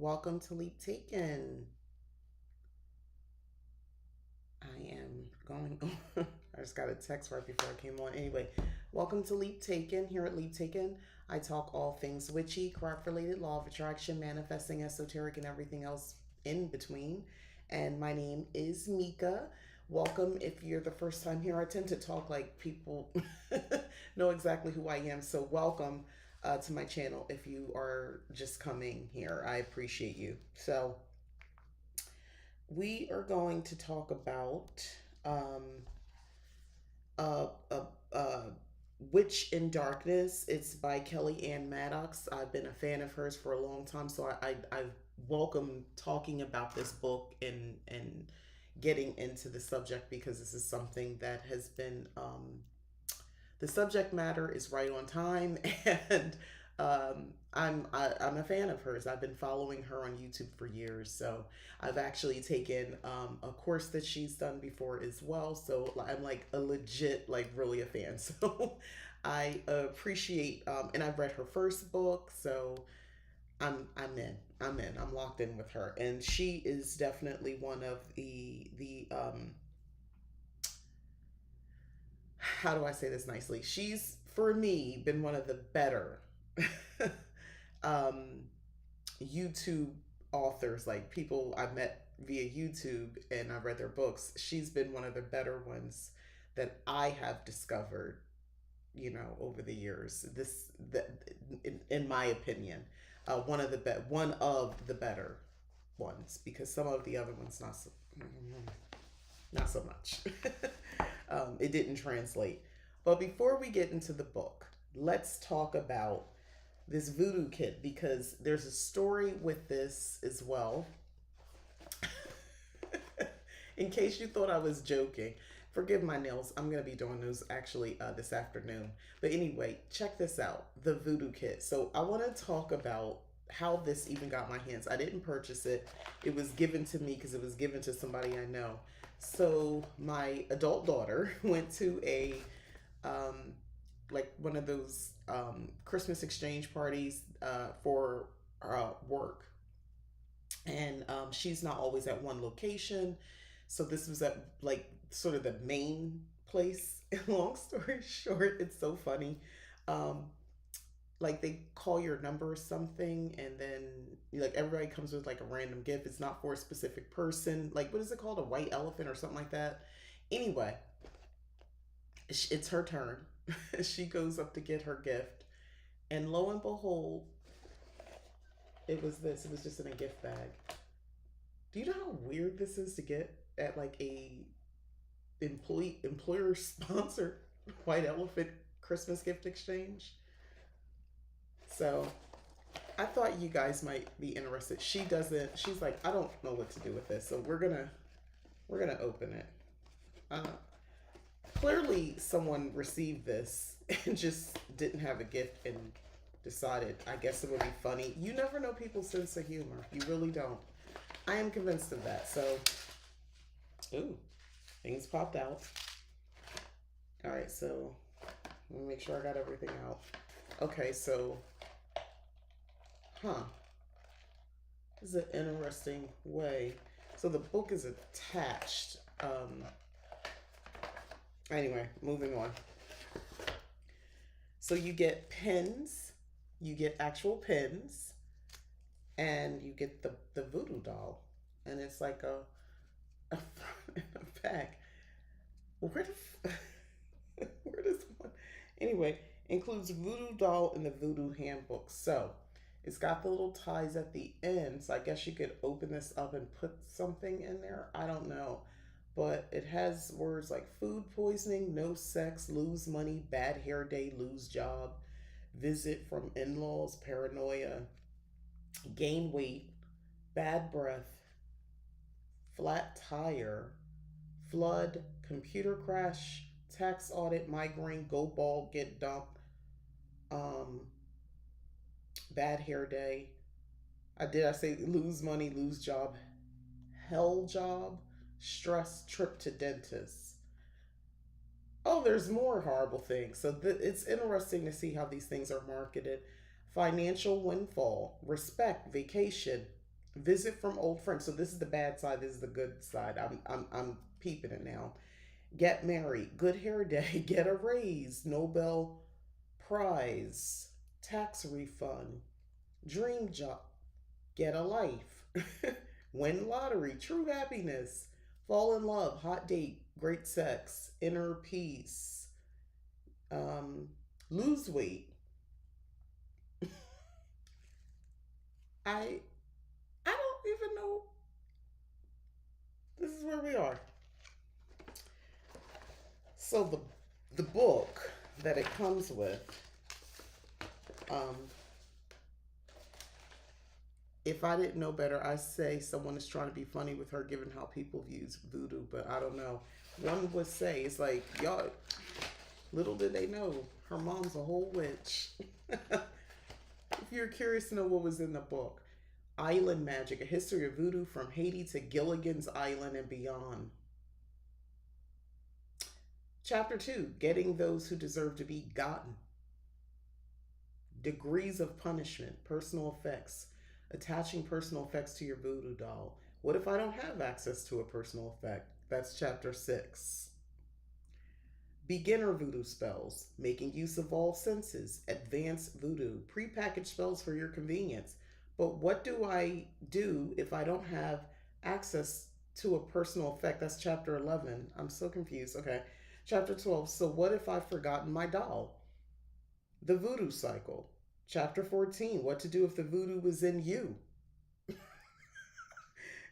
Welcome to Leap Taken. I am going. I just got a text right before I came on. Anyway, welcome to Leap Taken. Here at Leap Taken, I talk all things witchy, craft related, law of attraction, manifesting, esoteric, and everything else in between. And my name is Mika. Welcome. If you're the first time here, I tend to talk like people know exactly who I am. So, welcome to my channel if you are just coming here. I appreciate you. So, we are going to talk about um, uh, uh, uh, Witch in Darkness. It's by Kelly Ann Maddox. I've been a fan of hers for a long time, so I welcome talking about this book and getting into the subject because this is something that has been the subject matter is right on time, and I'm a fan of hers. I've been following her on YouTube for years, so I've actually taken a course that she's done before as well. So I'm like a legit, like really a fan. So I appreciate, and I've read her first book, so I'm in. I'm in. I'm locked in with her, and she is definitely one of the how do I say this nicely? She's for me been one of the better um, YouTube authors, like people I met via YouTube and I read their books. She's been one of the better ones that I have discovered, over the years. This, that, in my opinion, one of the better ones because some of the other ones not so much. It didn't translate. But before we get into the book, let's talk about this Voodoo Kit because there's a story with this as well. In case you thought I was joking, forgive my nails. I'm going to be doing those actually this afternoon. But anyway, check this out, the Voodoo Kit. So I want to talk about how this even got my hands. I didn't purchase it. It was given to me because it was given to somebody I know. So my adult daughter went to a um, like one of those Christmas exchange parties for work, and she's not always at one location. So this was at like sort of the main place. Long story short, it's so funny. Um, like they call your number or something, and then like everybody comes with like a random gift. It's not for a specific person. Like what is it called? A white elephant or something like that. Anyway, it's her turn. She goes up to get her gift, and lo and behold, it was this. It was just in a gift bag. Do you know how weird this is to get at like a employer sponsored white elephant Christmas gift exchange? So I thought you guys might be interested. She doesn't. She's like, I don't know what to do with this, so we're gonna open it. Uh, Clearly, someone received this and just didn't have a gift and decided, I guess it would be funny. You never know people's sense of humor. You really don't. I am convinced of that. So, ooh, things popped out. All right, so let me make sure I got everything out. Okay, so, huh. This is an interesting way. So the book is attached. Anyway, moving on. So you get pins, you get actual pins, and you get the voodoo doll, and it's like a, a bag. Where the where does one? Anyway, includes voodoo doll in the voodoo handbook. So it's got the little ties at the end. So I guess you could open this up and put something in there. I don't know. But it has words like food poisoning, no sex, lose money, bad hair day, lose job, visit from in laws, paranoia, gain weight, bad breath, flat tire, flood, computer crash, tax audit, migraine, go bald, get dumped, um, bad hair day. I say lose money, lose job, hell job, stress, trip to dentist. Oh, there's more horrible things. So it's interesting to see how these things are marketed. Financial windfall, respect, vacation, Visit from old friends. So this is the bad side. This is the good side. I'm peeping it now. Get married. Good hair day. Get a raise. Nobel Prize. Tax refund. Dream job. Get a life. Win lottery. True happiness. Fall in love. Hot date. Great sex. Inner peace. Um, lose weight. I I don't even know. This is where we are. So the book that it comes with, um, if I didn't know better, I say someone is trying to be funny with her, given how people views voodoo. But I don't know. One would say it's like y'all. Little did they know her mom's a whole witch. If you're curious to know what was in the book, Island Magic: A History of Voodoo from Haiti to Gilligan's Island and Beyond. Chapter 2: Getting Those Who Deserve to Be Gotten. Degrees of Punishment, Personal Effects. Attaching personal effects to your voodoo doll. What if I don't have access to a personal effect? That's chapter 6. Beginner voodoo spells, making use of all senses, advanced voodoo, prepackaged spells for your convenience. But what do I do if I don't have access to a personal effect? That's chapter 11. I'm so confused. Okay. Chapter 12. So what if I've forgotten my doll? The voodoo cycle. Chapter 14. What to do if the voodoo was in you?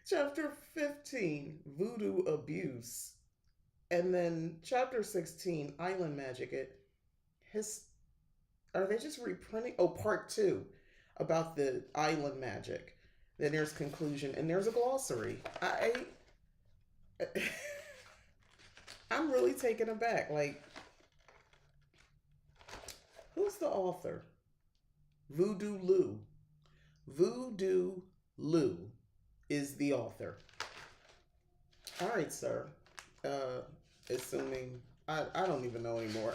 Chapter 15. Voodoo abuse. And then chapter 16, Island Magic. His are they just reprinting? Oh, part 2 about the island magic. Then there's conclusion and there's a glossary. I'm really taken aback. Like, who's the author? Voodoo Lou. Voodoo Lou is the author. All right, sir. Uh, assuming I don't even know anymore.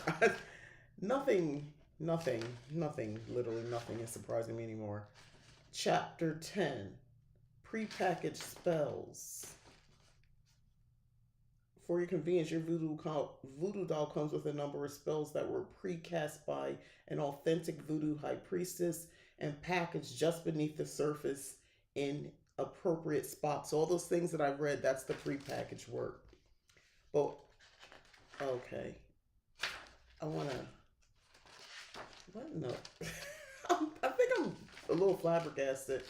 nothing, nothing, literally nothing is surprising me anymore. Chapter 10: Prepackaged spells. For your convenience, your voodoo doll comes with a number of spells that were precast by an authentic voodoo high priestess and packaged just beneath the surface in appropriate spots. So all those things that I've read, that's the prepackaged work. But okay, I want to. What no? I think I'm a little flabbergasted.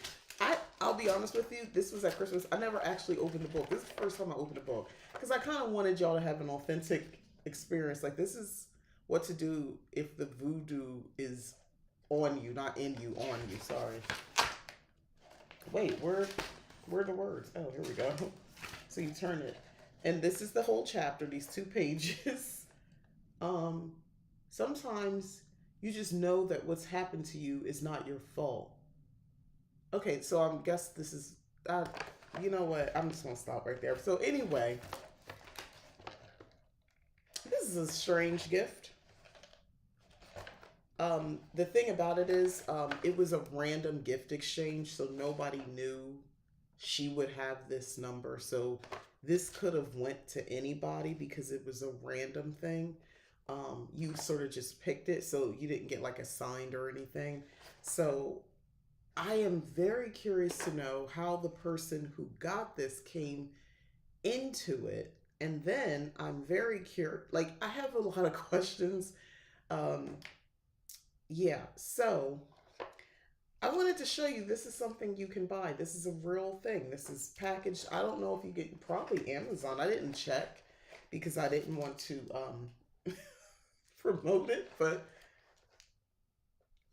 I'll be honest with you. This was at Christmas. I never actually opened the book. This is the first time I opened a book because I kind of wanted y'all to have an authentic experience. Like, this is what to do if the voodoo is on you, not in you, on you. Sorry. Wait, where are the words? Oh, here we go. So you turn it, and this is the whole chapter. These 2 pages. Um, Sometimes you just know that what's happened to you is not your fault. Okay, so I guess this is, uh, you know what? I'm just gonna stop right there. So anyway, this is a strange gift. The thing about it is, it was a random gift exchange, so nobody knew she would have this number. So this could have went to anybody because it was a random thing. You sort of just picked it, so you didn't get like assigned or anything. So I am very curious to know how the person who got this came into it. And then I'm very curious, like, I have a lot of questions. Um, yeah, so I wanted to show you this is something you can buy. This is a real thing. This is packaged. I don't know if you get probably Amazon. I didn't check because I didn't want to promote it, but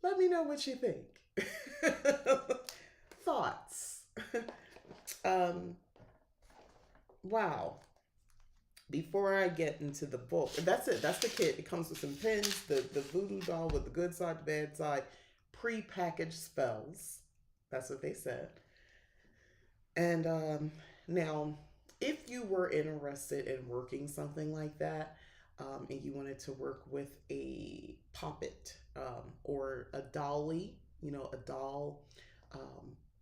let me know what you think. Thoughts. um, wow. Before I get into the book, that's it. That's the kit. It comes with some pins, the voodoo doll with the good side, the bad side, pre-packaged spells. That's what they said. And now, if you were interested in working something like that, and you wanted to work with a poppet or a dolly, a doll,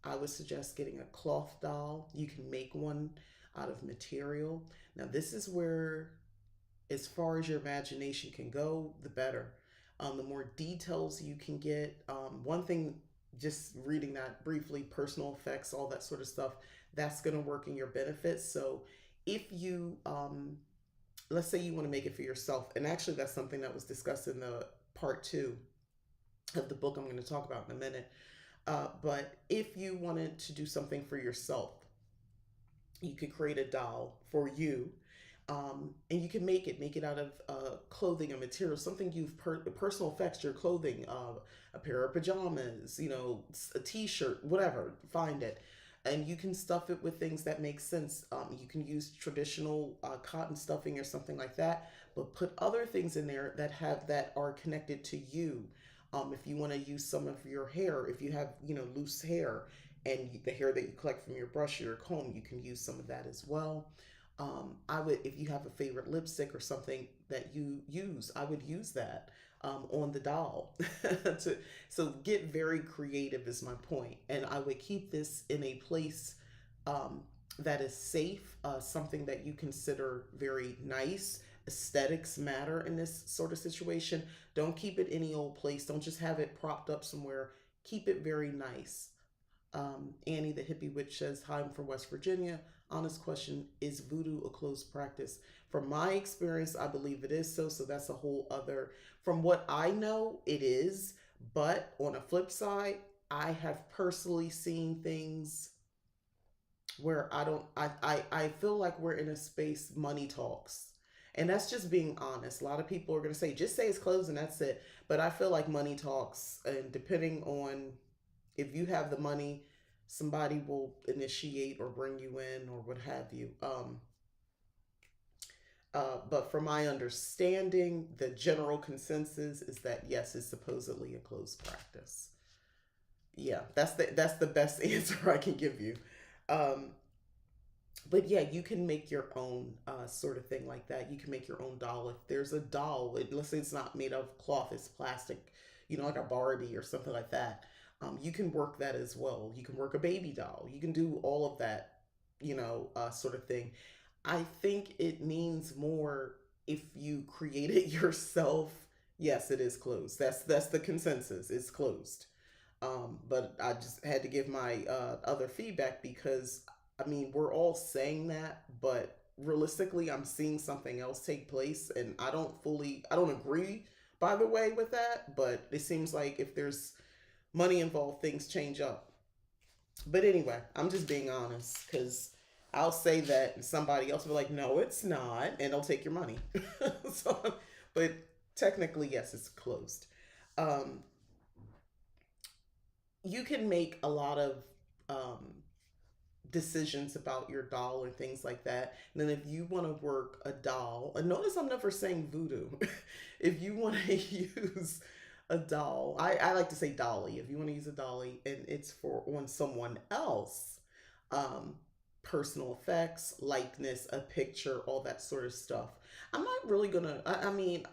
I would suggest getting a cloth doll. You can make one out of material. Now, this is where, as far as your imagination can go, the better. The more details you can get. One thing, just reading that briefly, personal effects, all that sort of stuff, that's going to work in your benefit. So, if you, let's say you want to make it for yourself, and actually, that's something that was discussed in the part 2 of the book I'm going to talk about in a minute. But if you wanted to do something for yourself, you could create a doll for you, and you can make it out of clothing and material, something you've personal effects, your clothing, a pair of pajamas, a t-shirt, whatever, find it. And you can stuff it with things that make sense. You can use traditional cotton stuffing or something like that, but put other things in there that are connected to you. If you want to use some of your hair, if you have loose hair, and the hair that you collect from your brush or your comb, you can use some of that as well. I would, if you have a favorite lipstick or something that you use, I would use that on the doll. So get very creative is my point, and I would keep this in a place um, that is safe, something that you consider very nice. Aesthetics matter in this sort of situation. Don't keep it any old place. Don't just have it propped up somewhere. Keep it very nice. Annie the Hippie Witch says, "Hi, I'm from West Virginia. Honest question, is voodoo a closed practice?" From my experience, I believe it is so. So that's a whole other, from what I know, it is. But on a flip side, I have personally seen things where I don't, I feel like we're in a space, money talks. And that's just being honest. A lot of people are going to say, just say it's closed and that's it. But I feel like money talks, and depending on if you have the money, somebody will initiate or bring you in or what have you. But from my understanding, the general consensus is that yes, it's supposedly a closed practice. Yeah, that's the best answer I can give you. Um, but yeah, you can make your own sort of thing like that. You can make your own doll. If there's a doll, let's say it's not made of cloth, it's plastic, like a Barbie or something like that. You can work that as well. You can work a baby doll. You can do all of that, sort of thing. I think it means more if you create it yourself. Yes, it is closed. That's the consensus. It's closed. But I just had to give my other feedback because I mean we're all saying that, but realistically, I'm seeing something else take place, and I don't agree, by the way, with that. But it seems like if there's money involved, things change up. But anyway, I'm just being honest because I'll say that and somebody else will be like, no, it's not, and they'll take your money. So, but technically, yes, it's closed. Um, you can make a lot of um, decisions about your doll and things like that. And then if you want to work a doll, and notice I'm never saying voodoo. If you want to use a doll, I like to say dolly. If you want to use a dolly and it's for on someone else, um, personal effects, likeness, a picture, all that sort of stuff. I'm not really gonna. I mean,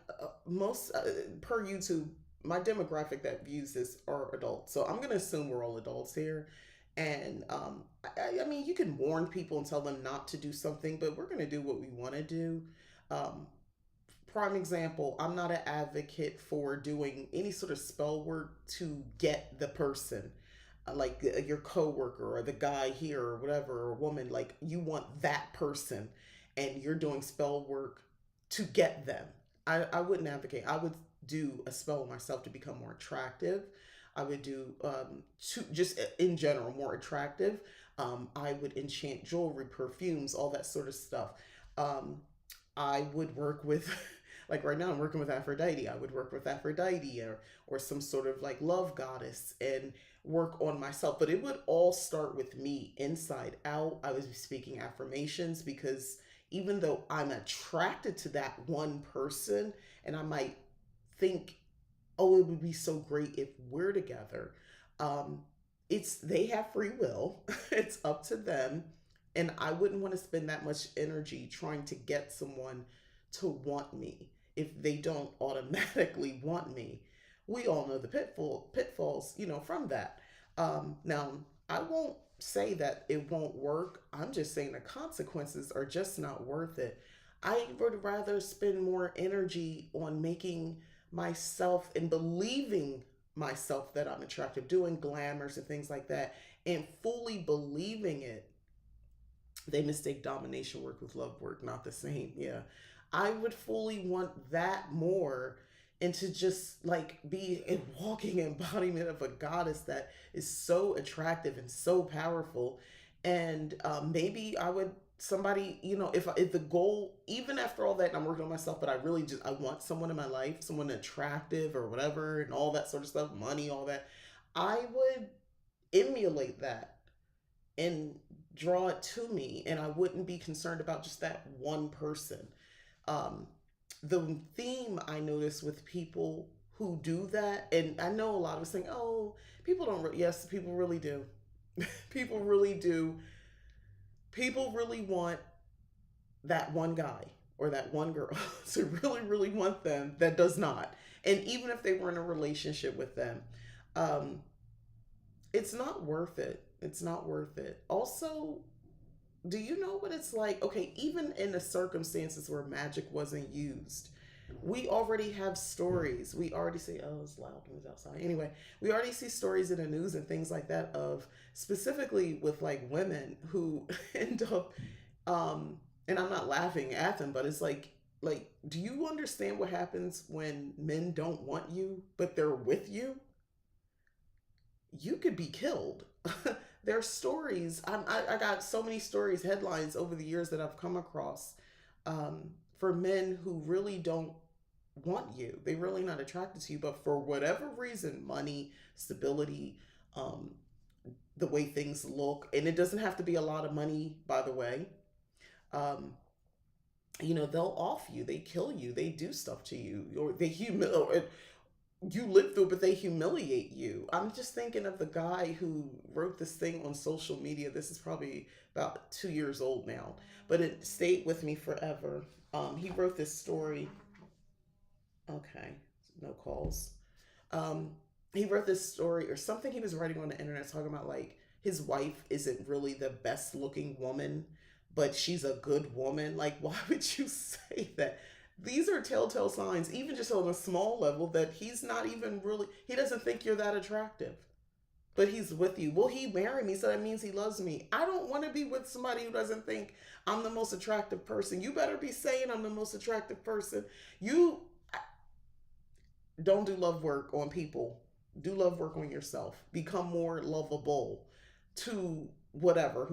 most per YouTube, my demographic that views this are adults, so I'm gonna assume we're all adults here. And I mean, you can warn people and tell them not to do something, but we're gonna do what we want to do. Um, Prime example, I'm not an advocate for doing any sort of spell work to get the person, like your coworker or the guy here or whatever, or woman. Like you want that person, and you're doing spell work to get them. I wouldn't advocate. I would do a spell myself to become more attractive. I would do to just in general more attractive. I would enchant jewelry, perfumes, all that sort of stuff. Um, I would work with, like right now, I'm working with Aphrodite. I would work with Aphrodite or some sort of like love goddess and work on myself. But it would all start with me inside out. I was speaking affirmations because even though I'm attracted to that one person and I might think, oh, it would be so great if we're together. Um, it's they have free will. It's up to them, and I wouldn't want to spend that much energy trying to get someone to want me if they don't automatically want me. We all know the pitfalls, from that. Now, I won't say that it won't work. I'm just saying the consequences are just not worth it. I would rather spend more energy on making myself and believing myself that I'm attractive, doing glamours and things like that, and fully believing it. They mistake domination work with love work, not the same. Yeah. I would fully want that more, and to just like be a walking embodiment of a goddess that is so attractive and so powerful. And maybe I would somebody, if the goal, even after all that, and I'm working on myself, but I really just I want someone in my life, someone attractive or whatever, and all that sort of stuff, money, all that. I would emulate that and draw it to me, and I wouldn't be concerned about just that one person. um, the theme I notice with people who do that, and I know a lot of us think, oh, people don't yes, people really do. People really do. People really want that one guy or that one girl to really really want them that does not. And even if they were in a relationship with them, um, it's not worth it. It's not worth it. Also, do you know what it's like? Okay, even in the circumstances where magic wasn't used, we already have stories. We already see, oh, it's loud when it's outside. Anyway, we already see stories in the news and things like that of specifically with like women who end up, and I'm not laughing at them, but it's like, do you understand what happens when men don't want you, but they're with you? You could be killed. There are stories. I got so many stories, headlines over the years that I've come across, for men who really don't want you. They're really not attracted to you, but for whatever reason, money, stability, um, the way things look, and it doesn't have to be a lot of money, by the way. Um, they'll off you, they kill you, they do stuff to you, or they humiliate you live through, but they humiliate you. I'm just thinking of the guy who wrote this thing on social media. This is probably about 2 years old now, but it stayed with me forever. He wrote this story. Okay, no calls. Um, he wrote this story or something he was writing on the internet talking about like his wife isn't really the best looking woman, but she's a good woman. Like, why would you say that? These are telltale signs, even just on a small level, that he's not even really, he doesn't think you're that attractive, but he's with you. Will he marry me? So that means he loves me. I don't want to be with somebody who doesn't think I'm the most attractive person. You better be saying I'm the most attractive person. You don't do love work on people. Do love work on yourself. Become more lovable to whatever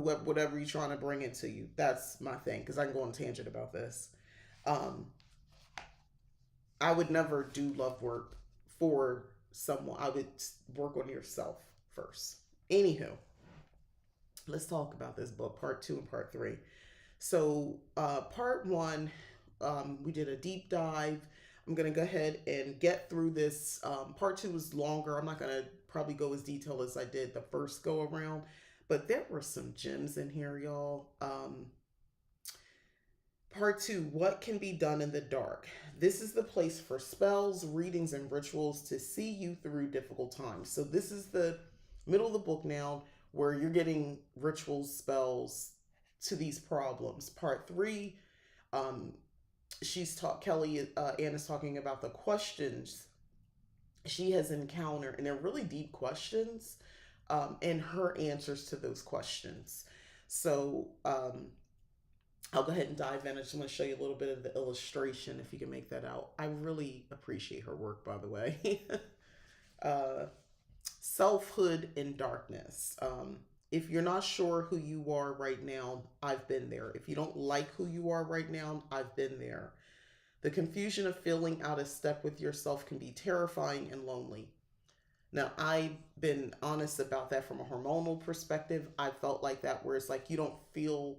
you're trying to bring into you. That's my thing, because I can go on a tangent about this. Um, I would never do love work for someone. I would work on yourself first. Anywho, let's talk about this book, part two and part three. So, part one, we did a deep dive. I'm going to go ahead and get through this. Part two is longer. I'm not going to probably go as detailed as I did the first go around, but there were some gems in here, y'all. Part two, what can be done in the dark? This is the place for spells, readings, and rituals to see you through difficult times. So, this is the middle of the book now where you're getting rituals, spells to these problems. Part three, um, she's taught Kelly, Anne is talking about the questions she has encountered, and they're really deep questions, and her answers to those questions. So, I'll go ahead and dive in. I just want to show you a little bit of the illustration, if you can make that out. I really appreciate her work, by the way. uh, Selfhood in darkness. If you're not sure who you are right now, I've been there. If you don't like who you are right now, I've been there. The confusion of feeling out of step with yourself can be terrifying and lonely. Now, I've been honest about that from a hormonal perspective. I felt like that, where it's like you don't feel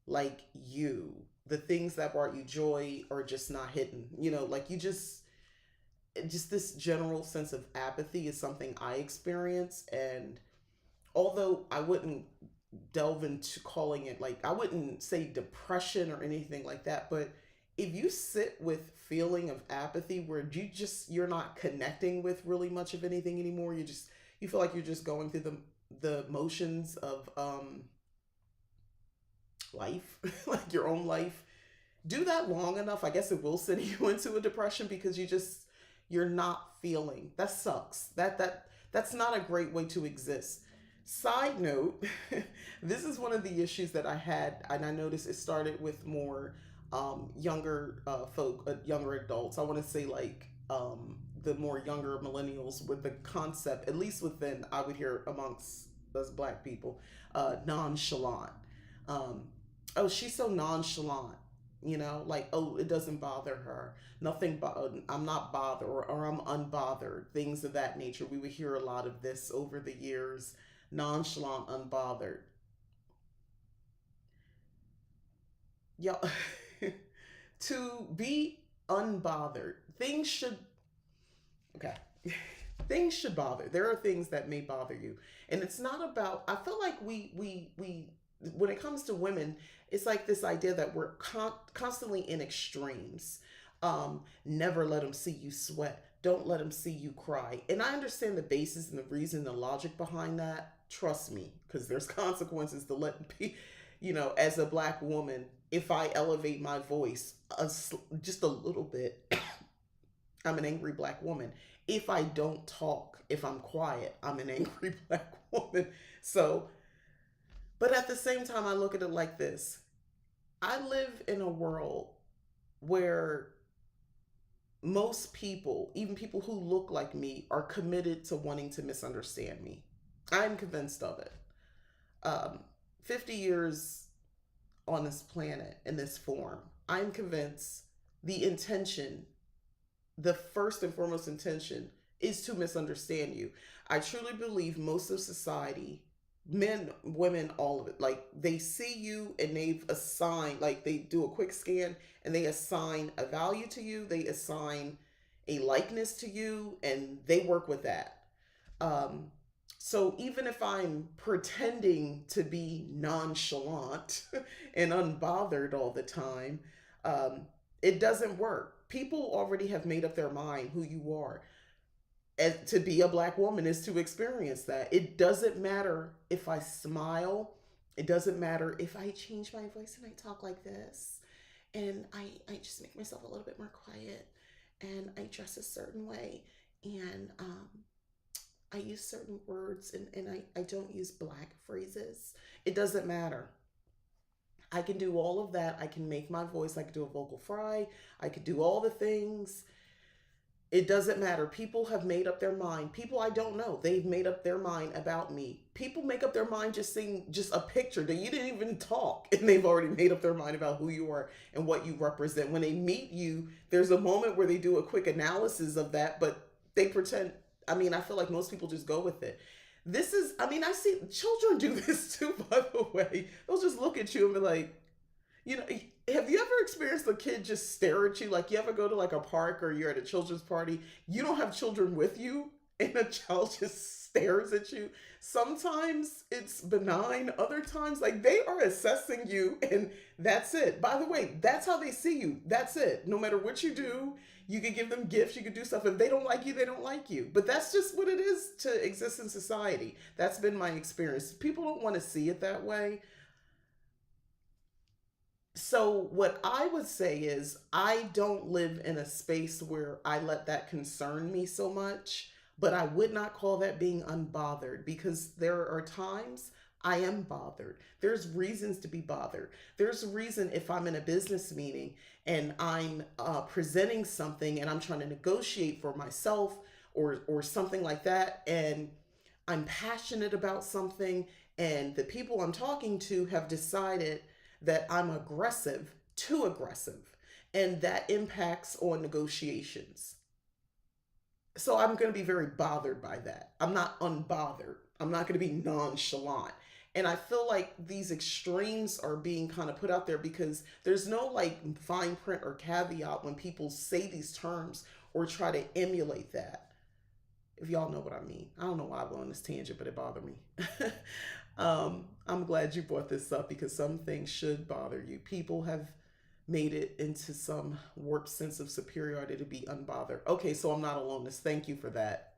like you. The things that brought you joy are just not hidden. Like you just this general sense of apathy is something I experience. And although I wouldn't delve into calling it, like, I wouldn't say depression or anything like that, but if you sit with feeling of apathy where you're not connecting with really much of anything anymore, you feel like you're just going through the motions of life, like your own life, do that long enough, I guess it will send you into a depression because you're not feeling. That sucks. That's not a great way to exist. Side note, this is one of the issues that I had, and I noticed it started with more younger folk, younger adults. I want to say like the more younger millennials with the concept, at least within, I would hear amongst us black people, nonchalant. Um, oh, she's so nonchalant, like, oh, it doesn't bother her, nothing, I'm not bothered, or I'm unbothered, things of that nature. We would hear a lot of this over the years. Nonchalant, unbothered. Yeah. To be unbothered, things should, okay, things should bother. There are things that may bother you, and it's not about. I feel like we when it comes to women, it's like this idea that we're constantly in extremes. Never let them see you sweat. Don't let them see you cry. And I understand the basis and the reason, the logic behind that. Trust me, because there's consequences to let be. As a black woman, if I elevate my voice just a little bit, I'm an angry black woman. If I don't talk, if I'm quiet, I'm an angry black woman. So, but at the same time, I look at it like this. I live in a world where most people, even people who look like me, are committed to wanting to misunderstand me. I'm convinced of it. Um, 50 years on this planet in this form, I'm convinced the intention, the first and foremost intention, is to misunderstand you. I truly believe most of society, men, women, all of it, like they see you and they've assigned, like they do a quick scan and they assign a value to you, they assign a likeness to you, and they work with that. Um, so even if I'm pretending to be nonchalant and unbothered all the time, um, it doesn't work. People already have made up their mind who you are. And to be a black woman is to experience that. It doesn't matter if I smile. It doesn't matter if I change my voice and I talk like this. And I just make myself a little bit more quiet. And I dress a certain way. And I use certain words, and I don't use black phrases. It doesn't matter. I can do all of that. I can make my voice, I can do a vocal fry, I could do all the things. It doesn't matter. People have made up their mind. People I don't know, they've made up their mind about me. People make up their mind just seeing just a picture that you didn't even talk, and they've already made up their mind about who you are and what you represent. When they meet you, there's a moment where they do a quick analysis of that, but they pretend. I mean, I feel like most people just go with it. This is, I mean, I see children do this too, by the way. They'll just look at you and be like, you know, have you ever experienced a kid just stare at you? Like, you ever go to like a park or you're at a children's party, you don't have children with you, and a child just stares at you. Sometimes it's benign, other times, like, they are assessing you, and that's it. By the way, that's how they see you. That's it. No matter what you do, you can give them gifts, you can do stuff. If they don't like you, they don't like you. But that's just what it is to exist in society. That's been my experience. People don't want to see it that way. So what I would say is I don't live in a space where I let that concern me so much, but I would not call that being unbothered, because there are times I am bothered. There's reasons to be bothered. There's a reason if I'm in a business meeting and I'm presenting something and I'm trying to negotiate for myself, or something like that, and I'm passionate about something, and the people I'm talking to have decided that I'm aggressive, too aggressive, and that impacts on negotiations. So I'm going to be very bothered by that. I'm not unbothered. I'm not going to be nonchalant. And I feel like these extremes are being kind of put out there because there's no like fine print or caveat when people say these terms or try to emulate that. If y'all know what I mean. I don't know why I went on this tangent, but it bothered me. I'm glad you brought this up because some things should bother you. People have made it into some warped sense of superiority to be unbothered. Okay, so I'm not alone. This, thank you for that.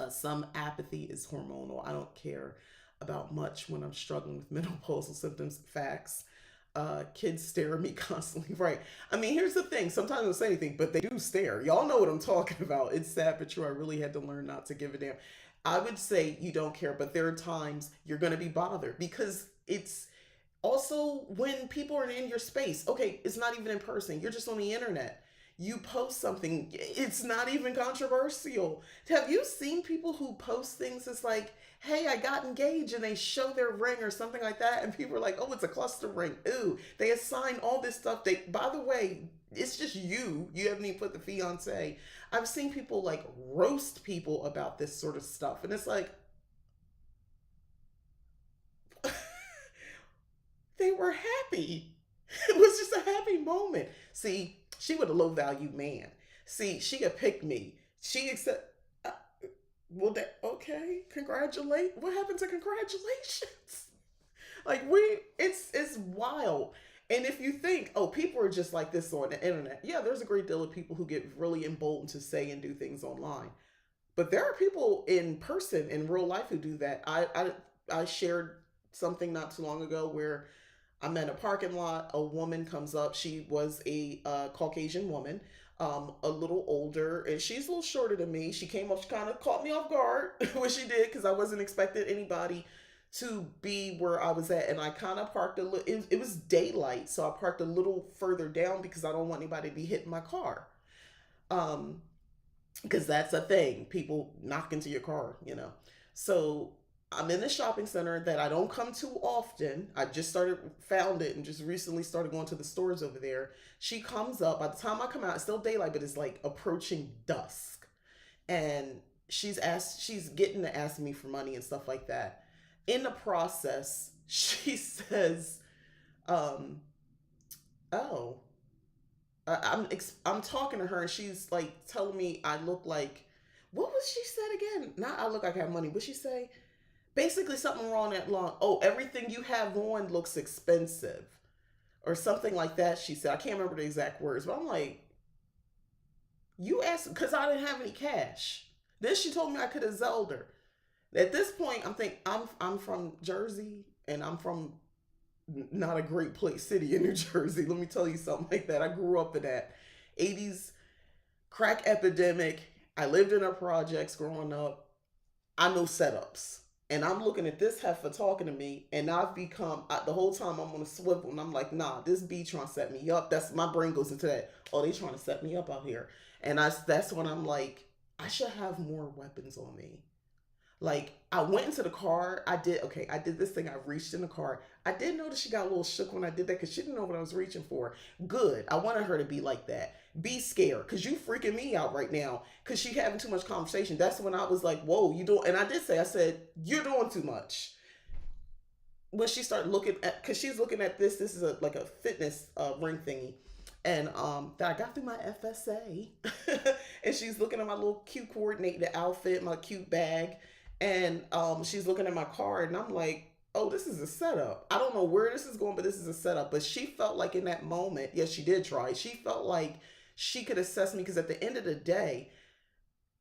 Some apathy is hormonal. I don't care about much when I'm struggling with menopausal symptoms. Facts. Kids stare at me constantly. Right. I mean, here's the thing. Sometimes I don't say anything, but they do stare. Y'all know what I'm talking about. It's sad but true. I really had to learn not to give a damn. I would say you don't care, but there are times you're going to be bothered because it's also when people are in your space. Okay, it's not even in person. You're just on the internet. You post something, it's not even controversial. Have you seen people who post things? It's like, hey, I got engaged, and they show their ring or something like that, and people are like, oh, it's a cluster ring. Ooh, they assign all this stuff. They, by the way, it's just you. You haven't even put the fiance. I've seen people like roast people about this sort of stuff, and it's like, they were happy. It was just a happy moment. See, she was a low value man. See, she had picked me. She accept. Uh, well, that okay? Congratulate. What happened to congratulations? Like it's wild. And if you think, oh, people are just like this on the internet, yeah, there's a great deal of people who get really emboldened to say and do things online. But there are people in person in real life who do that. I shared something not too long ago where I'm in a parking lot. A woman comes up. She was a Caucasian woman, a little older, and she's a little shorter than me. She came up, she kind of caught me off guard, which she did because I wasn't expecting anybody to be where I was at. And I kind of parked a little, it was daylight, so I parked a little further down because I don't want anybody to be hitting my car. Um, because that's a thing. People knock into your car, you know. So I'm in the shopping center that I don't come to often. I just started found it and just recently started going to the stores over there. She comes up. By the time I come out, it's still daylight, but it's like approaching dusk. And she's getting to ask me for money and stuff like that. In the process, she says, um, "Oh, I'm talking to her and she's like telling me I look like what was she said again? Not I look like I have money. What she say? Basically something wrong that long. Oh, everything you have on looks expensive or something like that. She said I can't remember the exact words, but I'm like, you asked because I didn't have any cash. Then she told me I could have Zelled her. At this point, I'm from Jersey and I'm from not a great place city in New Jersey. Let me tell you something like that. I grew up in that 80s crack epidemic. I lived in our projects growing up. I know setups. And I'm looking at this heifer talking to me, and I've become the whole time I'm on a swivel, and I'm like, nah, this B trying to set me up. That's my brain goes into that. Oh, they trying to set me up out here, and that's when I'm like, I should have more weapons on me. Like I went into the car. I did okay. I did this thing. I reached in the car. I did notice she got a little shook when I did that because she didn't know what I was reaching for. Good. I wanted her to be like that. Be scared because you freaking me out right now because she having too much conversation. That's when I was like, whoa, you doing? And I did say, I said, you're doing too much. When she started looking at, because she's looking at this. This is like a fitness ring thingy. And that I got through my FSA, and she's looking at my little cute coordinated outfit, my cute bag, and she's looking at my card, and I'm like, oh, this is a setup. I don't know where this is going, but this is a setup. But she felt like in that moment, yes, she did try. She felt like she could assess me because at the end of the day,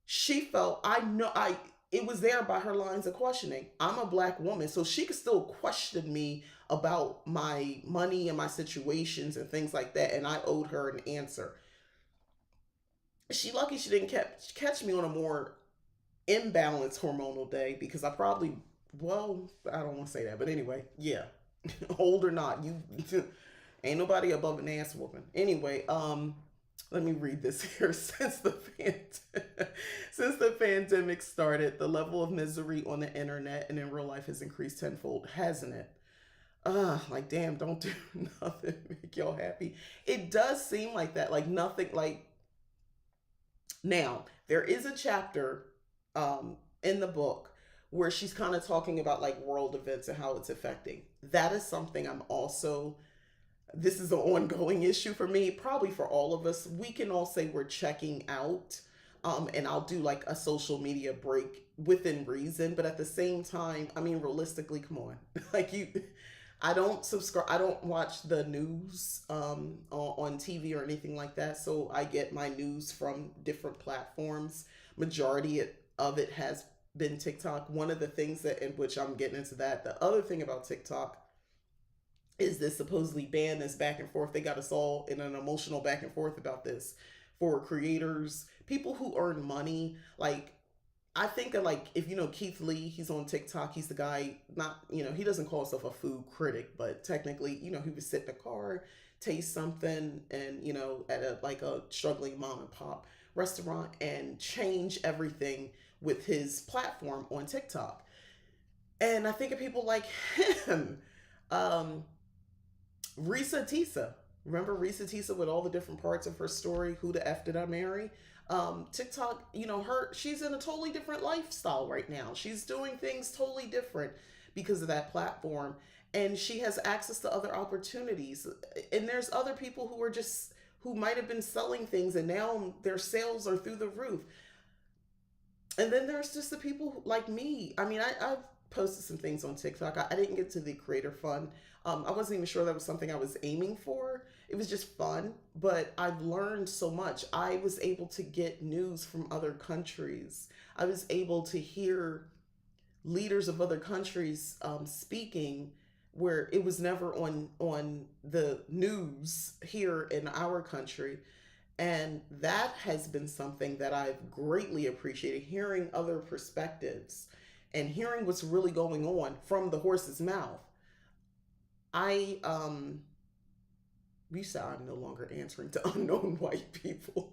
she felt I know I it was there by her lines of questioning. I'm a black woman, so she could still question me about my money and my situations and things like that, and I owed her an answer. She lucky she didn't catch me on a more imbalanced hormonal day because I probably well, I don't want to say that, but anyway, yeah. Old or not, you ain't nobody above an ass whooping. Anyway, let me read this here. Since the pandemic started, the level of misery on the internet and in real life has increased tenfold, hasn't it? Like damn, don't do nothing make y'all happy. It does seem like that. Like nothing. Like now, there is a chapter in the book where she's kind of talking about like world events and how it's affecting. That is something I'm also this is an ongoing issue for me, probably for all of us. We can all say we're checking out. And I'll do like a social media break within reason, but at the same time, I mean, realistically, come on, like I don't subscribe. I don't watch the news on TV or anything like that. So I get my news from different platforms. Majority of it has been TikTok. One of the things that, in which I'm getting into that, the other thing about TikTok is this supposedly ban, this back and forth. They got us all in an emotional back and forth about this for creators, people who earn money. Like, I think of, like, if you know Keith Lee, he's on TikTok. He's the guy, not, he doesn't call himself a food critic, but technically, he would sit in a car, taste something, and, at a like a struggling mom and pop restaurant and change everything with his platform on TikTok. And I think of people like him. Um, Risa Tisa. Remember Risa Tisa with all the different parts of her story? Who the F did I marry? TikTok, she's in a totally different lifestyle right now. She's doing things totally different because of that platform. And she has access to other opportunities. And there's other people who might have been selling things and now their sales are through the roof. And then there's just the people like me. I mean, I've posted some things on TikTok. I didn't get to the creator fund. I wasn't even sure that was something I was aiming for. It was just fun, but I've learned so much. I was able to get news from other countries. I was able to hear leaders of other countries speaking where it was never on the news here in our country. And that has been something that I've greatly appreciated, hearing other perspectives and hearing what's really going on from the horse's mouth. I you said I'm no longer answering to unknown white people.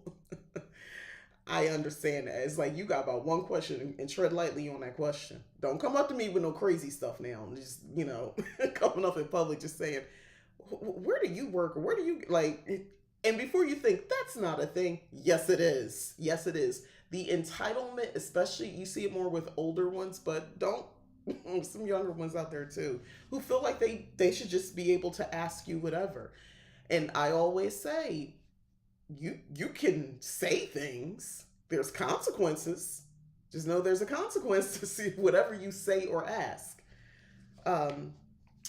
I understand that. It's like you got about one question and tread lightly on that question. Don't come up to me with no crazy stuff now. Just, coming up in public just saying, where do you work? Or where do you, like, and before you think that's not a thing, yes, it is. Yes, it is. The entitlement, especially, you see it more with older ones, but don't, some younger ones out there too, who feel like they should just be able to ask you whatever. And I always say, you can say things. There's consequences. Just know there's a consequence to see whatever you say or ask.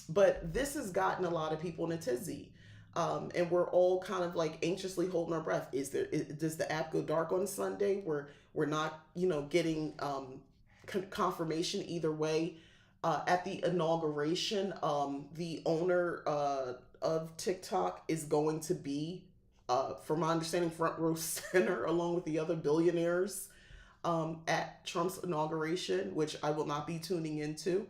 But this has gotten a lot of people in a tizzy. And we're all kind of like anxiously holding our breath. Does the app go dark on Sunday? We're not, getting confirmation either way. At the inauguration, the owner of TikTok is going to be, from my understanding, front row center along with the other billionaires at Trump's inauguration, which I will not be tuning into.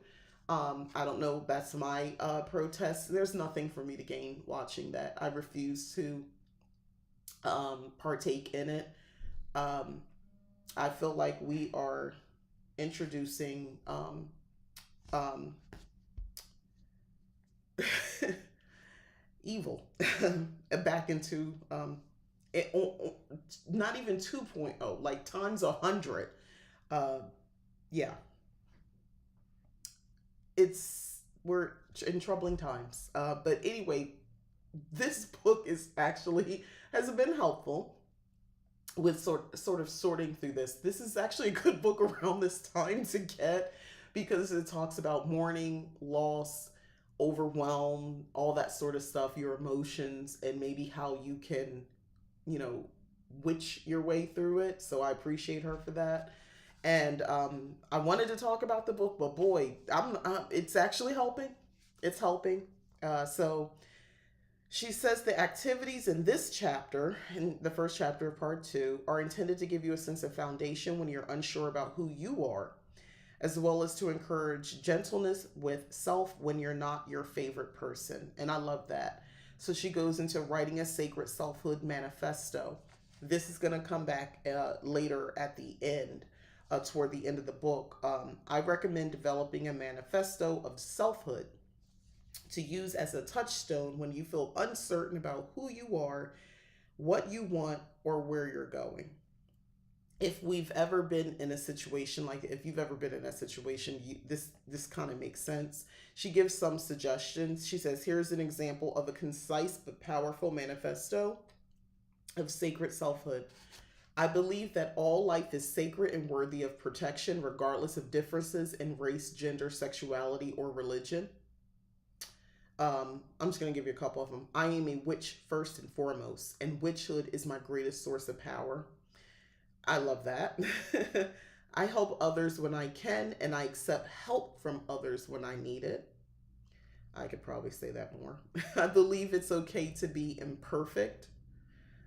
I don't know. That's my protest. There's nothing for me to gain watching that. I refuse to partake in it. I feel like we are introducing um, evil back into it, not even 2.0, like times 100. Uh, yeah, we're in troubling times. But anyway, this book is actually has been helpful with sort of sorting through this. This is actually a good book around this time to get because it talks about mourning, loss, overwhelm, all that sort of stuff, your emotions, and maybe how you can, witch your way through it. So I appreciate her for that. And I wanted to talk about the book, but boy, it's actually helping. It's helping. So she says the activities in this chapter, in the first chapter of part 2, are intended to give you a sense of foundation when you're unsure about who you are, as well as to encourage gentleness with self when you're not your favorite person. And I love that. So she goes into writing a sacred selfhood manifesto. This is going to come back later at the end, toward the end of the book. I recommend developing a manifesto of selfhood to use as a touchstone when you feel uncertain about who you are, what you want, or where you're going. If we've ever been in a situation, like if you've ever been in that situation, this kind of makes sense. She gives some suggestions. She says, here's an example of a concise but powerful manifesto of sacred selfhood. I believe that all life is sacred and worthy of protection, regardless of differences in race, gender, sexuality, or religion. I'm just going to give you a couple of them. I am a witch first and foremost, and witchhood is my greatest source of power. I love that. I help others when I can, and I accept help from others when I need it. I could probably say that more. I believe it's okay to be imperfect.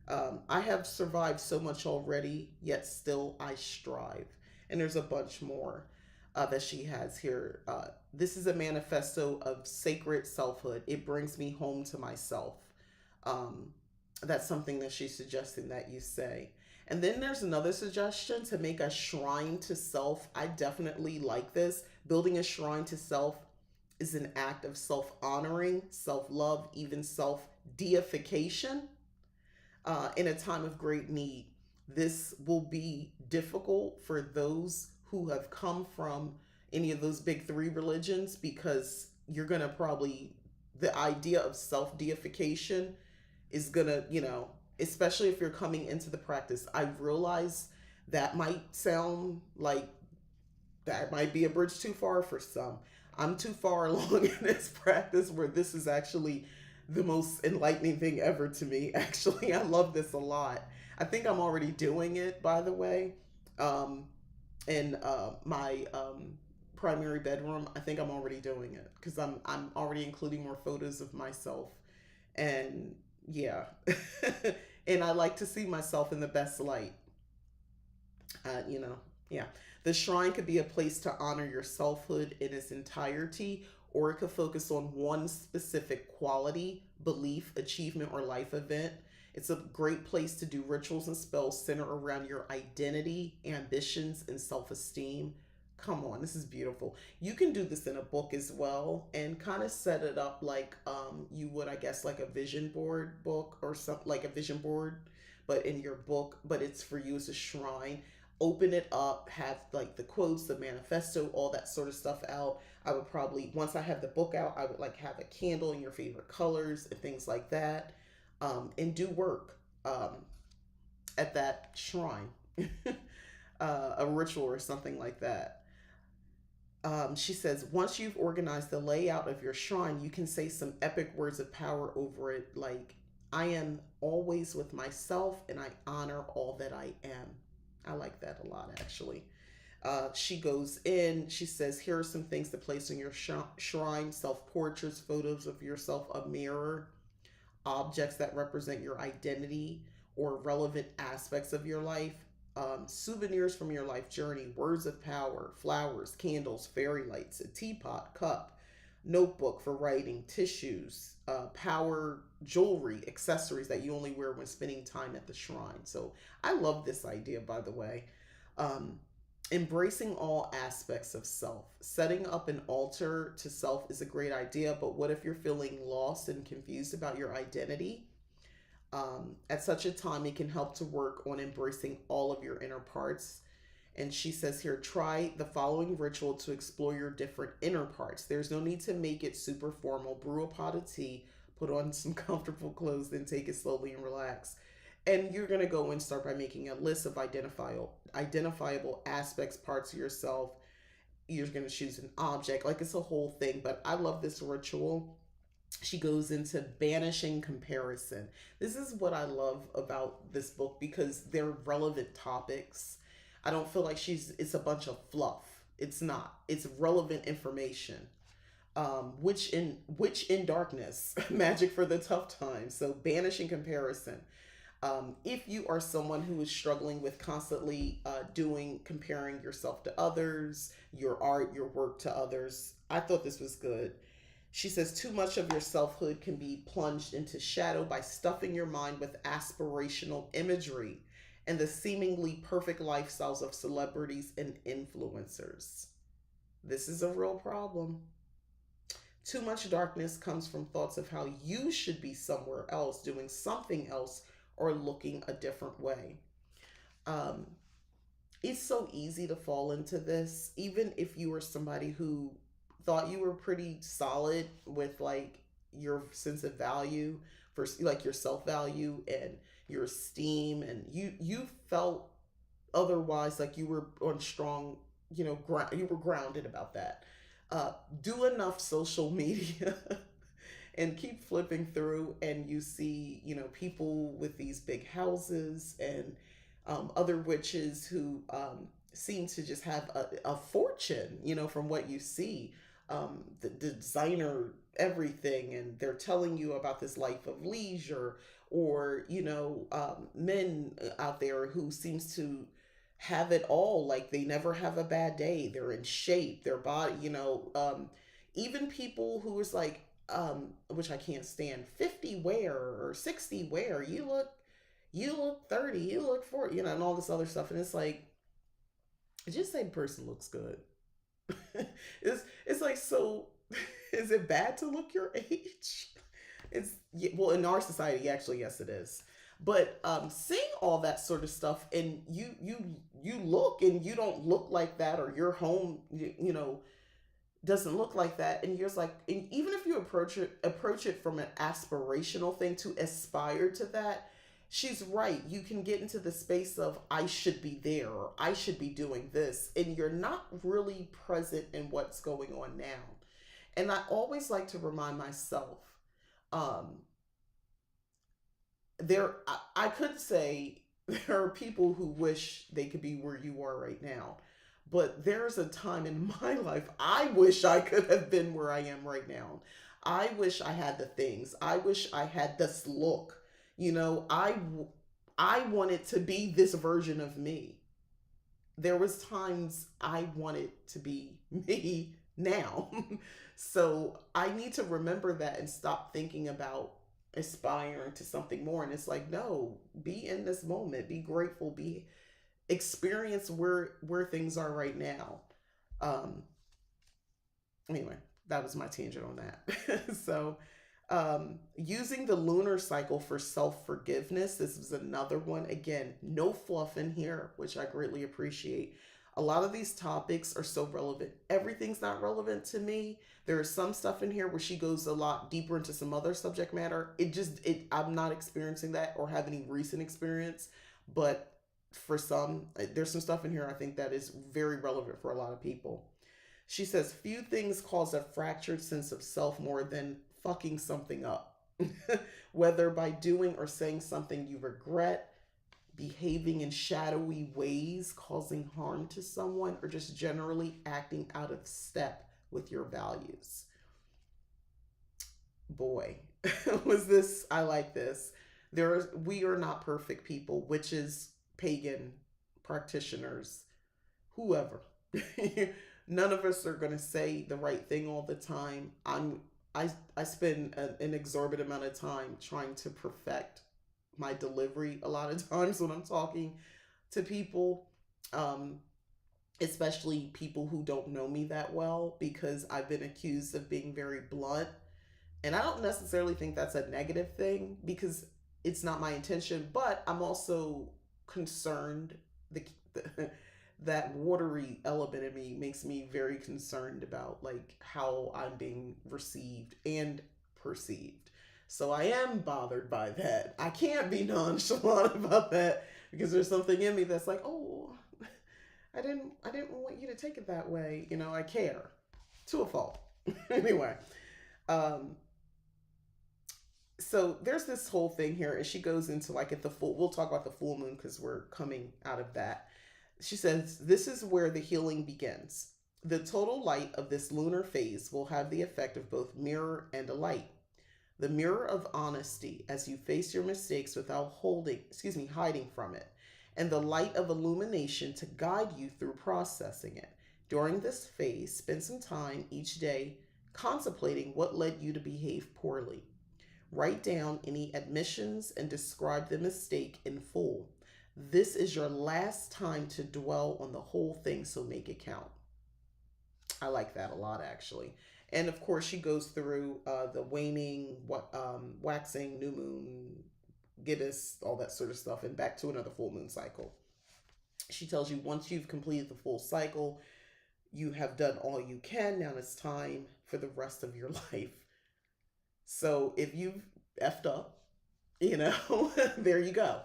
I have survived so much already, yet still I strive. And there's a bunch more that she has here. This is a manifesto of sacred selfhood. It brings me home to myself. Um, that's something that she's suggesting that you say. And then there's another suggestion to make a shrine to self. I definitely like this. Building a shrine to self is an act of self honoring, self love, even self deification in a time of great need. This will be difficult for those who have come from any of those big three religions because you're going to probably, the idea of self deification is going to, especially if you're coming into the practice. I realize that might sound like that might be a bridge too far for some. I'm too far along in this practice where this is actually the most enlightening thing ever to me. Actually, I love this a lot. I think I'm already doing it, by the way, um, in my primary bedroom. I think I'm already doing it because I'm already including more photos of myself, and yeah, and I like to see myself in the best light. You know, yeah. The shrine could be a place to honor your selfhood in its entirety, or it could focus on one specific quality, belief, achievement, or life event. It's a great place to do rituals and spells centered around your identity, ambitions, and self esteem. Come on, this is beautiful. You can do this in a book as well and kind of set it up like you would, I guess, like a vision board book or something like a vision board, but in your book, but it's for you as a shrine. Open it up, have like the quotes, the manifesto, all that sort of stuff out. I would probably, once I have the book out, I would like have a candle in your favorite colors and things like that, and do work at that shrine, a ritual or something like that. She says, once you've organized the layout of your shrine, you can say some epic words of power over it, like, I am always with myself and I honor all that I am. I like that a lot, actually. She goes in, she says, here are some things to place in your shrine: self portraits, photos of yourself, a mirror, objects that represent your identity or relevant aspects of your life, souvenirs from your life journey, words of power, flowers, candles, fairy lights, a teapot, cup, notebook for writing, tissues, power jewelry, accessories that you only wear when spending time at the shrine. So I love this idea, by the way. Um, Embracing all aspects of self. Setting up an altar to self is a great idea, but what if you're feeling lost and confused about your identity? At such a time, it can help to work on embracing all of your inner parts. And she says here, try the following ritual to explore your different inner parts. There's no need to make it super formal. Brew a pot of tea, put on some comfortable clothes, then take it slowly and relax. And you're going to go and start by making a list of identifiable aspects, parts of yourself. You're going to choose an object. Like, it's a whole thing. But I love this ritual. She goes into banishing comparison. This is what I love about this book because they're relevant topics. I don't feel like it's a bunch of fluff. It's not. It's relevant information. Which in darkness, magic for the tough times. So banishing comparison. If you are someone who is struggling with constantly comparing yourself to others, your art, your work to others, I thought this was good. She says too much of your selfhood can be plunged into shadow by stuffing your mind with aspirational imagery and the seemingly perfect lifestyles of celebrities and influencers. This is a real problem. Too much darkness comes from thoughts of how you should be somewhere else, doing something else, or looking a different way. Um, it's so easy to fall into this, even if you were somebody who thought you were pretty solid with like your sense of value, for like your self value and your esteem, and you felt otherwise like you were on strong, you were grounded about that. Do enough social media and keep flipping through, and you see, people with these big houses and other witches who seem to just have a fortune, from what you see. The designer everything, and they're telling you about this life of leisure, or men out there who seems to have it all, like they never have a bad day, they're in shape, their body, even people who is like, which I can't stand, 50 wear or 60 wear, you look 30, you look 40, and all this other stuff. And it's like, just say the person looks good. it's like, so is it bad to look your age? It's, yeah, well, in our society, actually, yes, it is. But seeing all that sort of stuff, and you look, and you don't look like that, or your home, doesn't look like that, and you're just like, and even if you approach it from an aspirational thing to aspire to that, she's right, you can get into the space of, I should be there, or I should be doing this, and you're not really present in what's going on now. And I always like to remind myself, um I could say there are people who wish they could be where you are right now. But there's a time in my life I wish I could have been where I am right now. I wish I had the things. I wish I had this look. I wanted to be this version of me. There was times I wanted to be me now. So I need to remember that and stop thinking about aspiring to something more. And it's like, no, be in this moment, be grateful, be experience where things are right now. Um, anyway, that was my tangent on that. So, using the lunar cycle for self forgiveness. This is another one. Again, no fluff in here, which I greatly appreciate. A lot of these topics are so relevant. Everything's not relevant to me. There is some stuff in here where she goes a lot deeper into some other subject matter. I'm not experiencing that or have any recent experience, but for some, there's some stuff in here I think that is very relevant for a lot of people. She says, few things cause a fractured sense of self more than fucking something up. Whether by doing or saying something you regret, behaving in shadowy ways, causing harm to someone, or just generally acting out of step with your values. Boy, was this, I like this. We are not perfect people, witches, pagan, practitioners, whoever. None of us are going to say the right thing all the time. I spend an exorbitant amount of time trying to perfect my delivery a lot of times when I'm talking to people, um, especially people who don't know me that well, because I've been accused of being very blunt. And I don't necessarily think that's a negative thing, because it's not my intention, but I'm also concerned. The that watery element in me makes me very concerned about like how I'm being received and perceived. So I am bothered by that. I can't be nonchalant about that, because there's something in me that's like, oh, I didn't want you to take it that way. I care to a fault. Anyway, um, so there's this whole thing here, and she goes into like at the full. We'll talk about the full moon because we're coming out of that. She says, this is where the healing begins. The total light of this lunar phase will have the effect of both mirror and a light. The mirror of honesty as you face your mistakes without hiding from it. And the light of illumination to guide you through processing it. During this phase, spend some time each day contemplating what led you to behave poorly. Write down any admissions and describe the mistake in full. This is your last time to dwell on the whole thing, so make it count. I like that a lot, actually. And of course, she goes through the waning, waxing, new moon, gibbous, all that sort of stuff, and back to another full moon cycle. She tells you once you've completed the full cycle, you have done all you can. Now it's time for the rest of your life. So if you've effed up, there you go.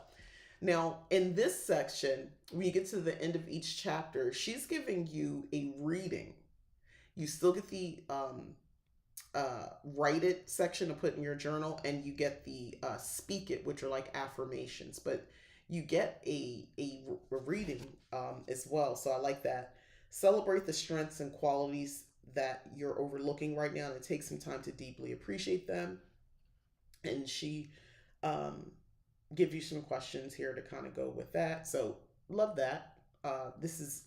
Now, in this section, when you get to the end of each chapter, she's giving you a reading. You still get the write it section to put in your journal, and you get the speak it, which are like affirmations. But you get a reading as well. So I like that. Celebrate the strengths and qualities that you're overlooking right now and take some time to deeply appreciate them. And she um, give you some questions here to kind of go with that. So love that. This is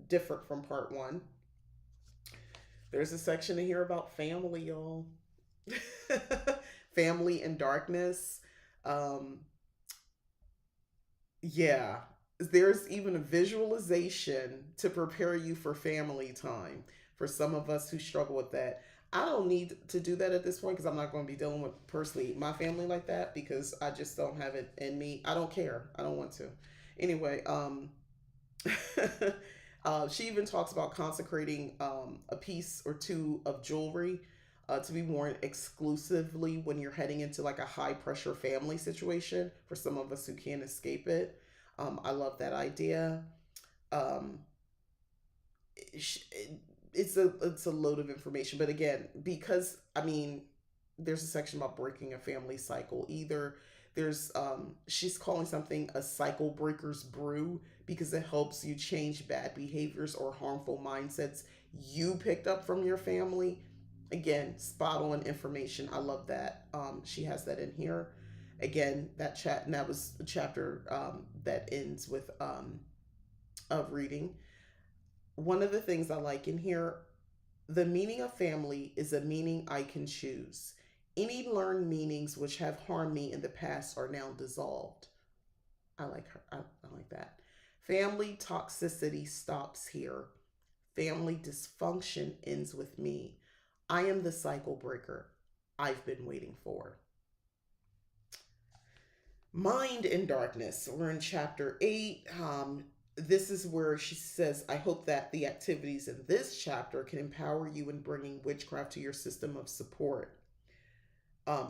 different from part one. There's a section in here about family, y'all. Family and darkness. Um, yeah, there's even a visualization to prepare you for family time. For some of us who struggle with that, I don't need to do that at this point because I'm not going to be dealing with personally my family like that because I just don't have it in me. I don't care. I don't want to. Anyway, she even talks about consecrating a piece or two of jewelry to be worn exclusively when you're heading into like a high pressure family situation for some of us who can't escape it. I love that idea. Um, it's a load of information, but again, because I mean, there's a section about breaking a family cycle. Either there's she's calling something a cycle breaker's brew because it helps you change bad behaviors or harmful mindsets you picked up from your family. Again, spot on information. I love that. She has that in here. Again, that chat and that was a chapter that ends with of reading. One of the things I like in here, the meaning of family is a meaning I can choose. Any learned meanings which have harmed me in the past are now dissolved. I like her. I like that. Family toxicity stops here. Family dysfunction ends with me. I am the cycle breaker I've been waiting for. Mind in Darkness. We're in chapter 8. This is where she says, I hope that the activities in this chapter can empower you in bringing witchcraft to your system of support.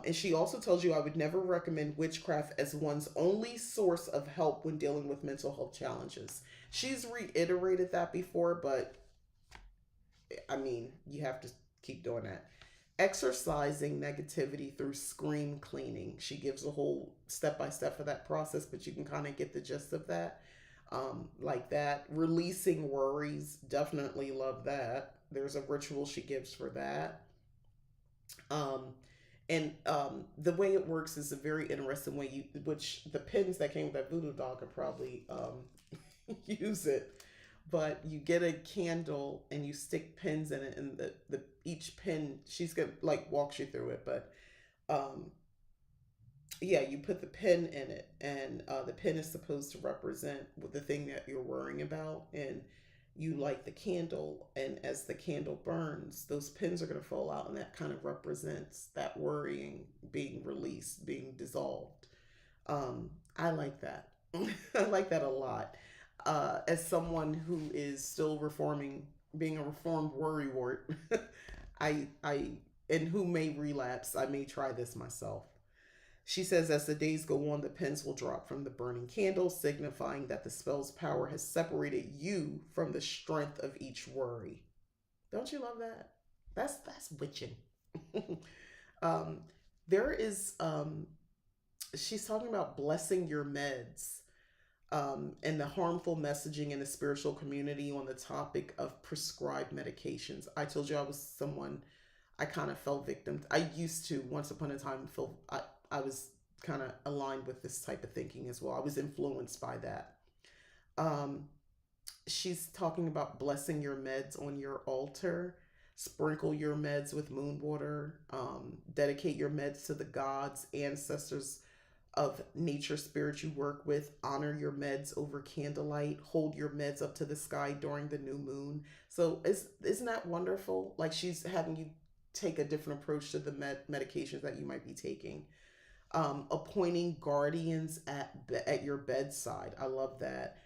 And she also tells you, I would never recommend witchcraft as one's only source of help when dealing with mental health challenges. She's reiterated that before, but I mean, you have to keep doing that. Exercising negativity through scream cleaning. She gives a whole step by step for that process, but you can kind of get the gist of that. Like that. Releasing worries. Definitely love that. There's a ritual she gives for that. Um, and the way it works is a very interesting way you, which the pins that came with that voodoo doll could probably use it. But you get a candle and you stick pins in it, and the each pin she's gonna like walks you through it. But um, yeah, you put the pin in it, and the pin is supposed to represent the thing that you're worrying about, and you light the candle, and as the candle burns, those pins are gonna fall out, and that kind of represents that worrying being released, being dissolved. I like that. I like that a lot. As someone who is still reforming, being a reformed worrywart, I and who may relapse, I may try this myself. She says, as the days go on, the pins will drop from the burning candle, signifying that the spell's power has separated you from the strength of each worry. Don't you love that? That's witching. um, there is she's talking about blessing your meds and the harmful messaging in the spiritual community on the topic of prescribed medications. I told you I was someone I kind of fell victim. I used to once upon a time feel I was kind of aligned with this type of thinking as well. I was influenced by that. Um, she's talking about blessing your meds on your altar. Sprinkle your meds with moon water. Dedicate your meds to the gods, ancestors of nature spirit you work with. Honor your meds over candlelight. Hold your meds up to the sky during the new moon. So isn't that wonderful? Like she's having you take a different approach to the medications that you might be taking. Appointing guardians at your bedside. I love that.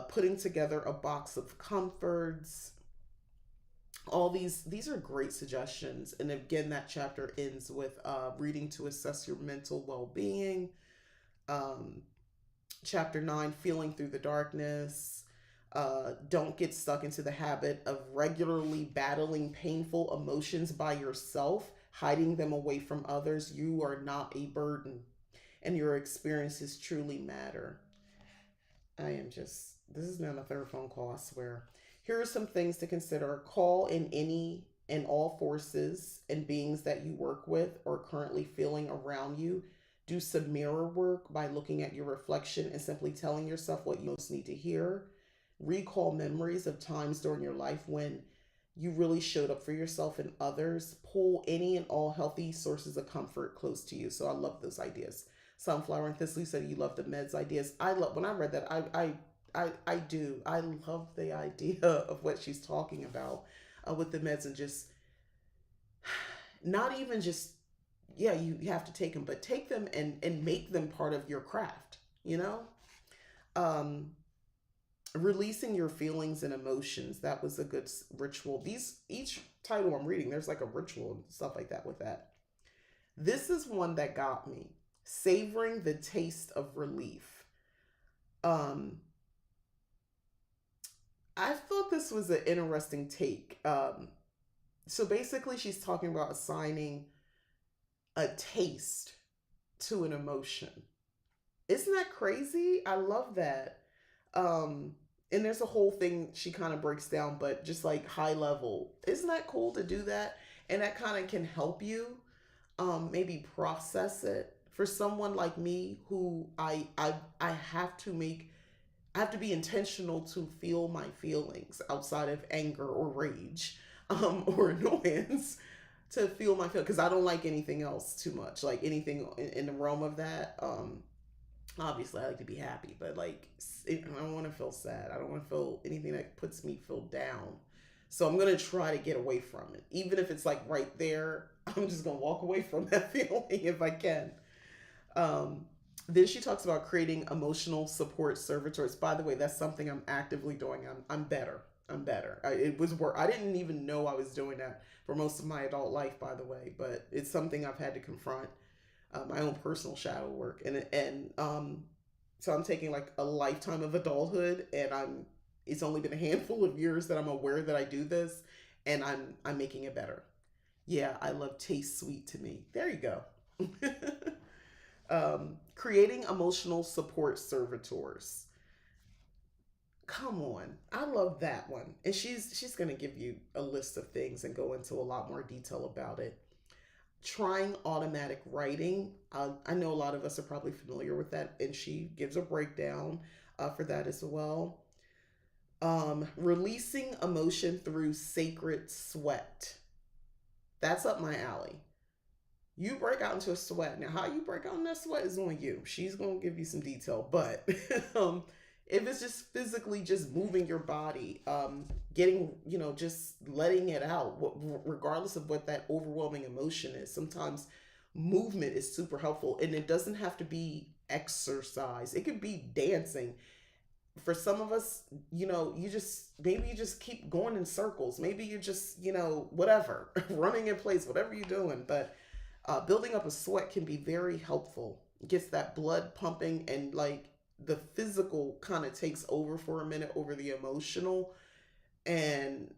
Putting together a box of comforts. All these are great suggestions. And again, that chapter ends with reading to assess your mental well-being. um, Chapter 9, Feeling Through the Darkness. Don't get stuck into the habit of regularly battling painful emotions by yourself, hiding them away from others. You are not a burden, and your experiences truly matter. I am just, this is now my third phone call, I swear. Here are some things to consider. Call in any and all forces and beings that you work with or currently feeling around you. Do some mirror work by looking at your reflection and simply telling yourself what you most need to hear. Recall memories of times during your life when you really showed up for yourself and others. Pull any and all healthy sources of comfort close to you. So I love those ideas. Sunflower and Thistle said you love the meds ideas. I love, when I read that, I do. I love the idea of what she's talking about with the meds, and just not even just, yeah, you have to take them, but take them and make them part of your craft, you know? Um, Releasing your feelings and emotions. That was a good ritual. These, each title I'm reading, there's like a ritual and stuff like that with that. This is one that got me. Savoring the taste of relief. Um, I thought this was an interesting take. So basically, she's talking about assigning a taste to an emotion. Isn't that crazy? I love that. Um, and there's a whole thing she kind of breaks down, but just like high level. Isn't that cool to do that? And that kind of can help you maybe process it. For someone like me who I have to make, I have to be intentional to feel my feelings outside of anger or rage, or annoyance, to feel my feel, because I don't like anything else too much, like anything in the realm of that. Obviously I like to be happy, but like I don't want to feel sad. I don't want to feel anything that puts me feel down. So I'm gonna try to get away from it, even if it's like right there. I'm just gonna walk away from that feeling if I can. Um, then she talks about creating emotional support servitors. By the way, that's something I'm actively doing. I'm better. I'm better. It was work. I didn't even know I was doing that for most of my adult life, by the way, but it's something I've had to confront, my own personal shadow work, and so I'm taking like a lifetime of adulthood, and it's only been a handful of years that I'm aware that I do this, and I'm making it better. Yeah, I love taste sweet to me. There you go. Creating emotional support servitors. Come on, I love that one, and she's gonna give you a list of things and go into a lot more detail about it. Trying automatic writing. I know a lot of us are probably familiar with that, and she gives a breakdown for that as well. Releasing emotion through sacred sweat. That's up my alley. You break out into a sweat. Now, how you break out in that sweat is on you. She's going to give you some detail. But if it's just physically just moving your body, getting, just letting it out, regardless of what that overwhelming emotion is, sometimes movement is super helpful. And it doesn't have to be exercise, it could be dancing. For some of us, maybe you just keep going in circles. Maybe you're just, whatever, running in place, whatever you're doing. But building up a sweat can be very helpful. It gets that blood pumping, and like the physical kind of takes over for a minute over the emotional. And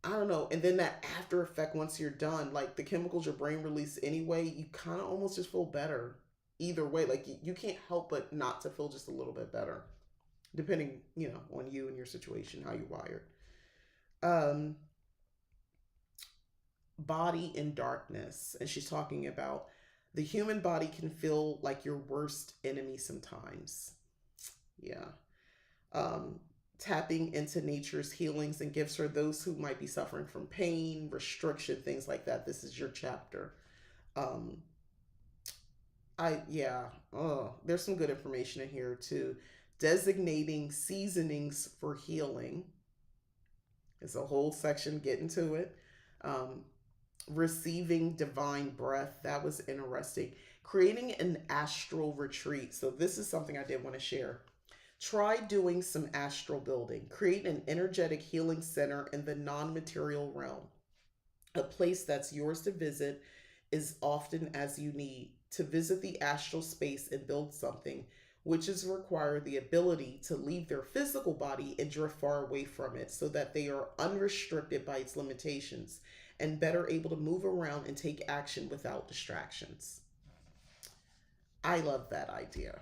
I don't know. And then that after effect, once you're done, like the chemicals your brain release anyway, you kind of almost just feel better either way. Like you can't help but not to feel just a little bit better, depending, on you and your situation, how you're wired. Um, Body in darkness. And she's talking about the human body can feel like your worst enemy sometimes. Yeah. Um, Tapping into nature's healings and gifts for those who might be suffering from pain, restriction, things like that. This is your chapter. Um, yeah. Oh, there's some good information in here too. Designating seasonings for healing. It's a whole section getting to it. Um, Receiving divine breath. That was interesting. Creating an astral retreat. So this is something I did want to share. Try doing some astral building. Create an energetic healing center in the non-material realm. A place that's yours to visit as often as you need. To visit the astral space and build something, witches require the ability to leave their physical body and drift far away from it so that they are unrestricted by its limitations and better able to move around and take action without distractions. I love that idea.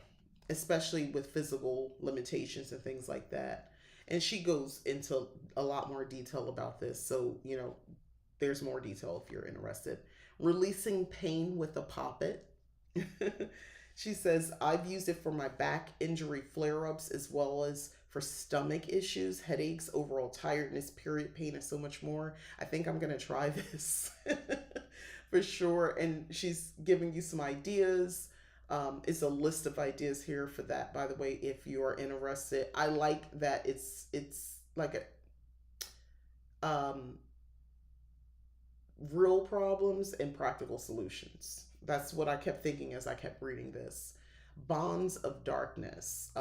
especially with physical limitations and things like that. And she goes into a lot more detail about this. So, there's more detail if you're interested. Releasing pain with a poppet. She says, I've used it for my back injury flare ups as well as for stomach issues, headaches, overall tiredness, period pain, and so much more. I think I'm going to try this for sure. And she's giving you some ideas. It's a list of ideas here for that, by the way, if you are interested. I like that it's like a real problems and practical solutions. That's what I kept thinking as I kept reading this. Bonds of darkness.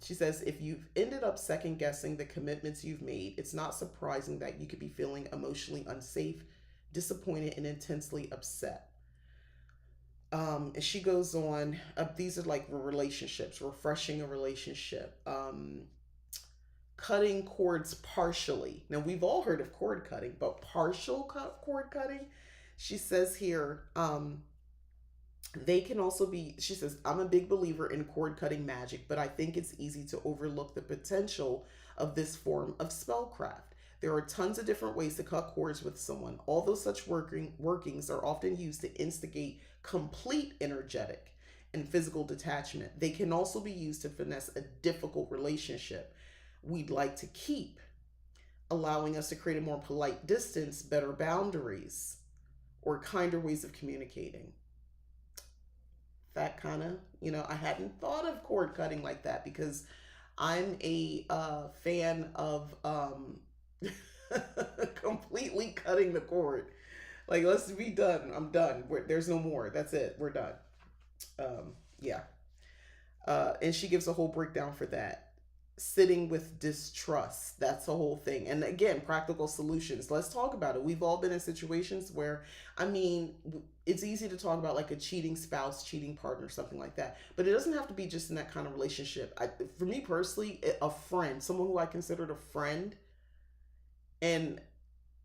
She says, if you've ended up second guessing the commitments you've made, it's not surprising that you could be feeling emotionally unsafe, disappointed, and intensely upset. And she goes on, these are like relationships, refreshing a relationship, cutting cords partially. Now, we've all heard of cord cutting, but cord cutting, she says here, they can also be, she says, I'm a big believer in cord cutting magic, but I think it's easy to overlook the potential of this form of spellcraft. There are tons of different ways to cut cords with someone. Although such workings are often used to instigate complete energetic and physical detachment, they can also be used to finesse a difficult relationship we'd like to keep, allowing us to create a more polite distance, better boundaries, or kinder ways of communicating. That kind of, I hadn't thought of cord cutting like that because I'm a fan of completely cutting the cord. Like, let's be done. I'm done. There's no more. That's it. We're done. Yeah. And she gives a whole breakdown for that. Sitting with distrust. That's the whole thing. And again, practical solutions. Let's talk about it. We've all been in situations where, I mean, it's easy to talk about like a cheating spouse, cheating partner, something like that. But it doesn't have to be just in that kind of relationship. For me personally, a friend, someone who I considered a friend, and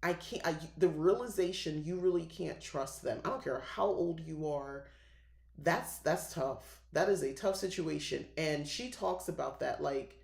I can't, the realization you really can't trust them. I don't care how old you are. That's tough. That is a tough situation. And she talks about that like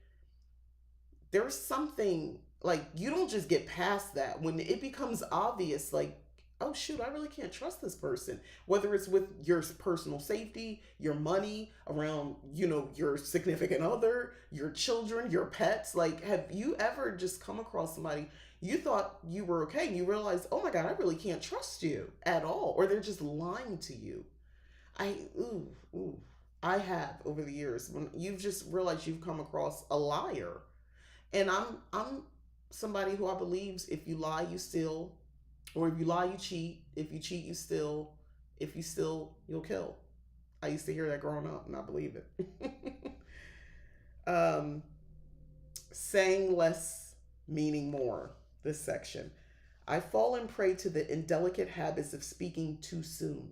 there's something like you don't just get past that when it becomes obvious like, oh shoot, I really can't trust this person, whether it's with your personal safety, your money, around, your significant other, your children, your pets. Like, have you ever just come across somebody you thought you were okay and you realize, oh my god, I really can't trust you at all, or they're just lying to you? I ooh ooh I have, over the years, when you've just realized you've come across a liar. And I'm somebody who I believes, if you lie, you steal, or if you lie, you cheat. If you cheat, you steal. If you steal, you'll kill. I used to hear that growing up, and I believe it. um, Saying less, meaning more. This section. I've fallen prey to the indelicate habits of speaking too soon,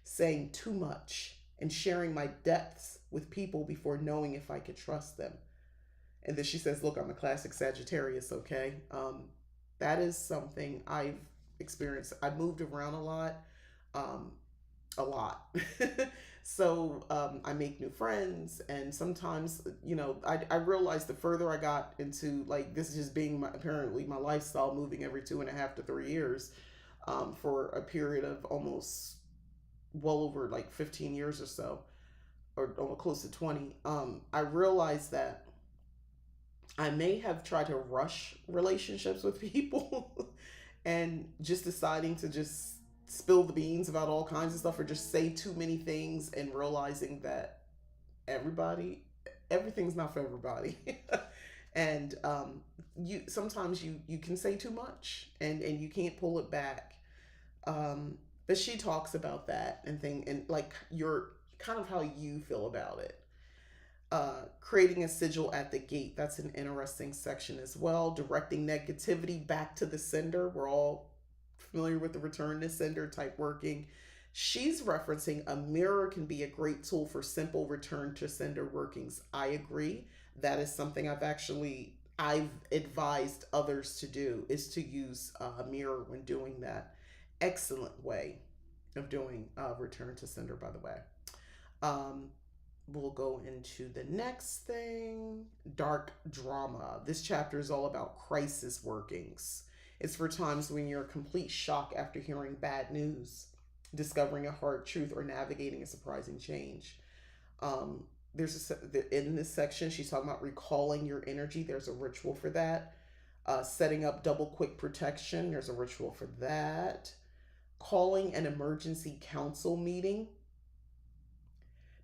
saying too much, and sharing my depths with people before knowing if I could trust them. And then she says, look, I'm a classic Sagittarius, okay? That is something I've experienced. I moved around a lot, um, a lot. So I make new friends, and sometimes, I realized the further I got into like this just being apparently my lifestyle, moving every 2.5 to 3 years, for a period of almost well over like 15 years or so, or close to 20. I realized that I may have tried to rush relationships with people and just deciding to just spill the beans about all kinds of stuff, or just say too many things, and realizing that everybody, everything's not for everybody. And you sometimes you can say too much, and you can't pull it back. But she talks about that and thing, and like your kind of how you feel about it. Creating a sigil at the gate. That's an interesting section as well. Directing negativity back to the sender. We're all familiar with the return to sender type working. She's referencing a mirror can be a great tool for simple return to sender workings. I agree. That is something I've advised others to do, is to use a mirror when doing that. Excellent way of doing return to sender, by the way. Um, We'll go into the next thing, dark drama. This chapter is all about crisis workings. It's for times when you're in complete shock after hearing bad news, discovering a hard truth, or navigating a surprising change. Um, in this section, she's talking about recalling your energy. There's a ritual for that. Setting up double quick protection. There's a ritual for that. Calling an emergency council meeting.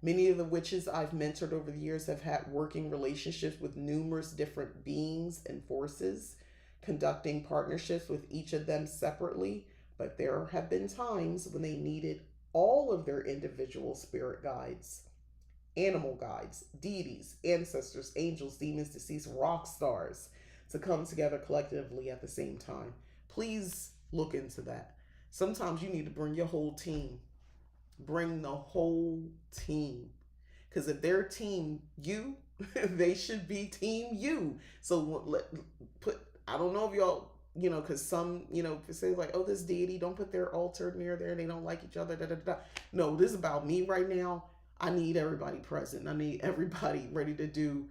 Many of the witches I've mentored over the years have had working relationships with numerous different beings and forces, conducting partnerships with each of them separately, but there have been times when they needed all of their individual spirit guides, animal guides, deities, ancestors, angels, demons, deceased, rock stars to come together collectively at the same time. Please look into that. Sometimes you need to bring your whole team. Bring the whole team. Because if they're team you, they should be team you. So put, I don't know if y'all, because some, say like, oh, this deity, don't put their altar near there. They don't like each other. Da, da, da. No, this is about me right now. I need everybody present. I need everybody ready to do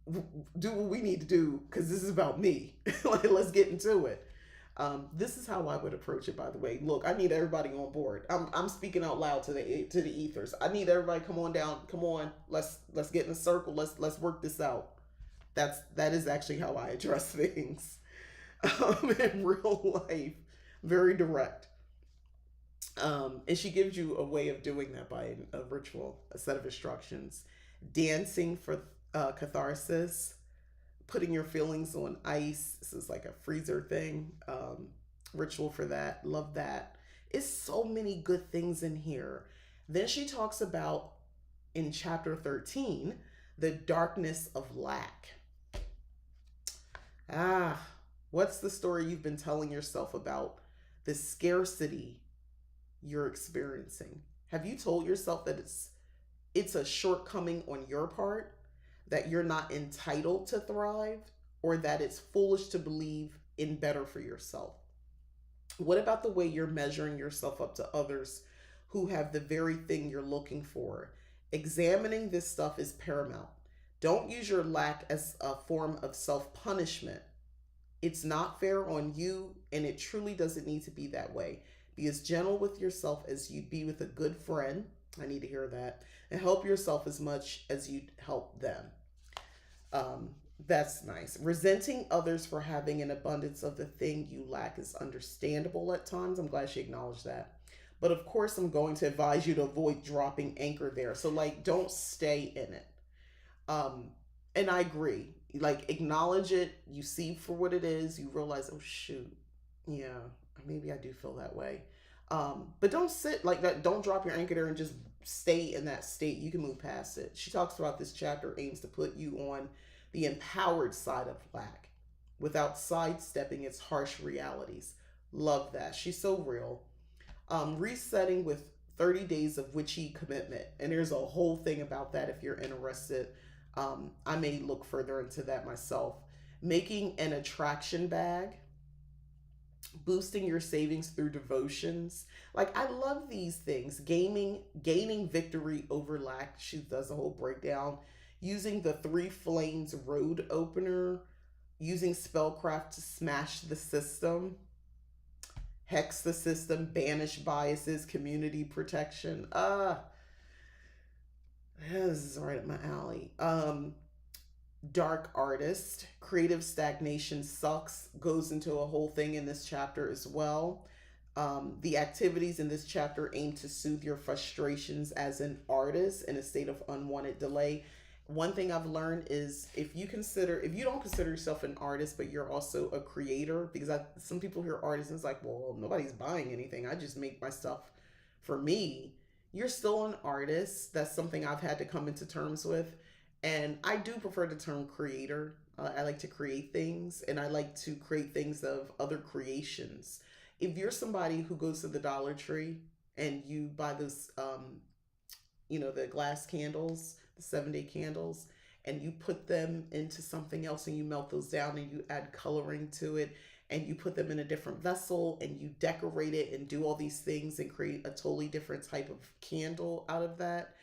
what we need to do because this is about me. Like, let's get into it. This is how I would approach it. By the way, look, I need everybody on board. I'm speaking out loud to the ethers. I need everybody. Come on down. Come on. Let's get in a circle. Let's work this out. That is actually how I address things in real life. Very direct. And she gives you a way of doing that by a ritual, a set of instructions. Dancing for catharsis, putting your feelings on ice. This is like a freezer thing. Ritual for that. Love that. It's so many good things in here. Then she talks about, in chapter 13, the darkness of lack. What's the story you've been telling yourself about the scarcity you're experiencing? Have you told yourself that it's a shortcoming on your part, that you're not entitled to thrive, or that it's foolish to believe in better for yourself? What about the way you're measuring yourself up to others who have the very thing you're looking for? Examining this stuff is paramount. Don't use your lack as a form of self-punishment. It's not fair on you, and it truly doesn't need to be that way. Be as gentle with yourself as you'd be with a good friend. I need to hear that. And help yourself as much as you'd help them. That's nice. Resenting others for having an abundance of the thing you lack is understandable at times. I'm glad she acknowledged that. But of course, I'm going to advise you to avoid dropping anchor there. So, like, don't stay in it. And I agree. Like, acknowledge it. You see for what it is. You realize, oh, shoot. Yeah, maybe I do feel that way. But don't sit like that. Don't drop your anchor there and just stay in that state. You can move past it. She talks about this chapter aims to put you on the empowered side of lack without sidestepping its harsh realities. Love that. She's so real. Resetting with 30 days of witchy commitment. And there's a whole thing about that if you're interested. I may look further into that myself. Making an attraction bag. Boosting your savings through devotions. Like, I love these things. Gaining victory over lack. She does a whole breakdown. Using the 3 Flames road opener. Using spellcraft to smash the system. Hex the system. Banish biases. Community protection. This is right up my alley. Dark artist. Creative stagnation sucks. Goes into a whole thing in this chapter as well. The activities in this chapter aim to soothe your frustrations as an artist in a state of unwanted delay. One thing I've learned is if you don't consider yourself an artist, but you're also a creator, because some people hear artists and it's like, well, nobody's buying anything. I just make my stuff for me. You're still an artist. That's something I've had to come into terms with. And I do prefer the term creator. I like to create things, and I like to create things of other creations. If you're somebody who goes to the Dollar Tree and you buy those, the glass candles, the 7-day candles, and you put them into something else and you melt those down and you add coloring to it and you put them in a different vessel and you decorate it and do all these things and create a totally different type of candle out of that,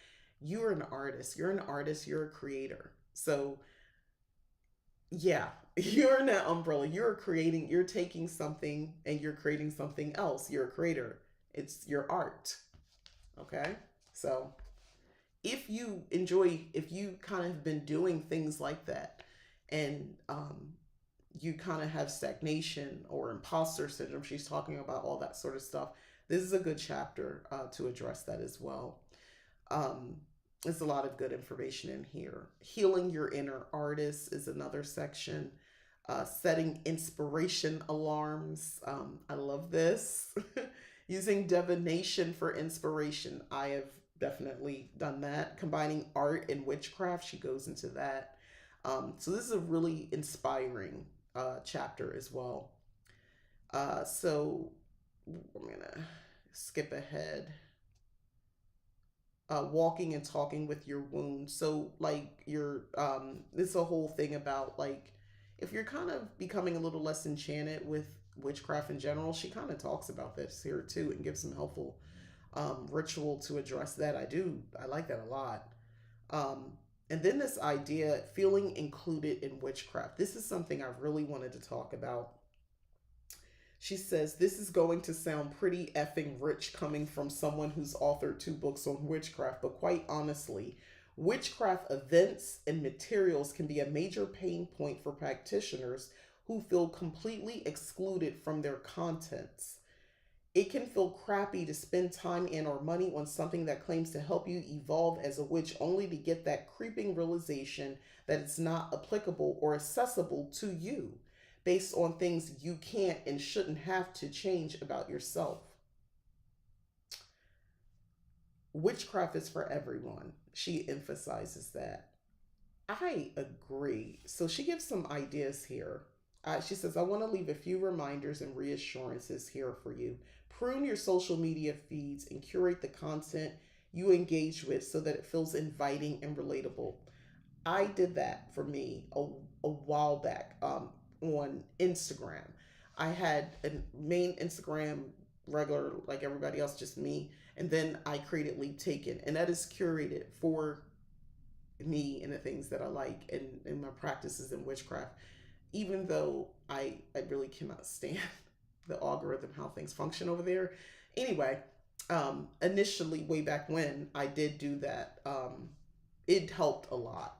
you're an artist. You're an artist. You're a creator. So yeah, you're in that umbrella. You're creating. You're taking something and you're creating something else. You're a creator. It's your art. Okay. So if you kind of been doing things like that, and you kind of have stagnation or imposter syndrome, she's talking about all that sort of stuff. This is a good chapter to address that as well. um, there's a lot of good information in here. Healing your inner artist is another section. Setting inspiration alarms. I love this. Using divination for inspiration. I have definitely done that. Combining art and witchcraft. She goes into that. So this is a really inspiring chapter as well. So I'm going to skip ahead. Walking and talking with your wounds. So like your it's a whole thing about like if you're kind of becoming a little less enchanted with witchcraft in general, she kind of talks about this here too and gives some helpful ritual to address that. I like that a lot. Um, and then this idea, feeling included in witchcraft. This is something I really wanted to talk about. She says, this is going to sound pretty effing rich coming from someone who's authored 2 books on witchcraft, but quite honestly, witchcraft events and materials can be a major pain point for practitioners who feel completely excluded from their contents. It can feel crappy to spend time and or money on something that claims to help you evolve as a witch only to get that creeping realization that it's not applicable or accessible to you based on things you can't and shouldn't have to change about yourself. Witchcraft is for everyone. She emphasizes that. I agree. So she gives some ideas here. She says, I want to leave a few reminders and reassurances here for you. Prune your social media feeds and curate the content you engage with so that it feels inviting and relatable. I did that for me a while back on Instagram. I had a main Instagram, regular, like everybody else, just me. And then I created Leap Taken, and that is curated for me and the things that I like and my practices in witchcraft. Even though I really cannot stand the algorithm, how things function over there. Anyway, initially, way back when I did do that, it helped a lot.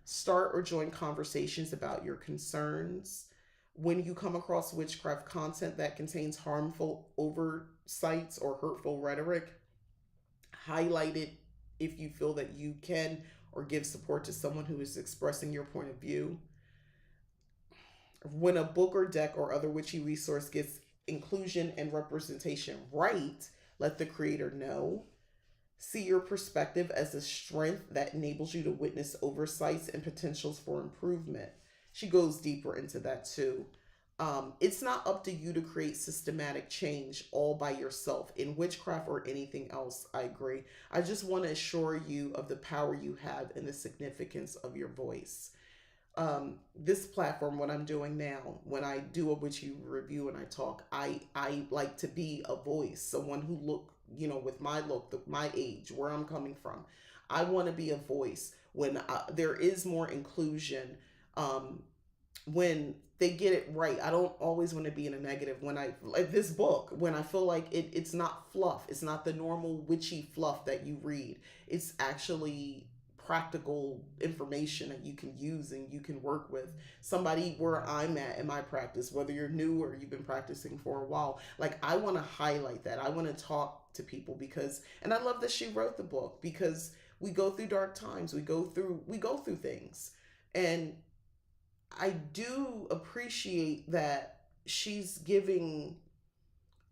Start or join conversations about your concerns. When you come across witchcraft content that contains harmful oversights or hurtful rhetoric, highlight it if you feel that you can, or give support to someone who is expressing your point of view. When a book or deck or other witchy resource gets inclusion and representation right, let the creator know. See your perspective as a strength that enables you to witness oversights and potentials for improvement. She goes deeper into that too. It's not up to you to create systematic change all by yourself in witchcraft or anything else. I agree. I just want to assure you of the power you have and the significance of your voice. This platform, what I'm doing now, when I do a witchy review and I talk, I like to be a voice, someone who look, with my look, my age, where I'm coming from. I want to be a voice when there is more inclusion. When they get it right. I don't always want to be in a negative. When I like this book, when I feel like it's not fluff, it's not the normal witchy fluff that you read. It's actually practical information that you can use and you can work with. Somebody where I'm at in my practice, whether you're new or you've been practicing for a while, like I want to highlight that. I want to talk to people because, and I love that she wrote the book because we go through dark times. We go through things. And I do appreciate that she's giving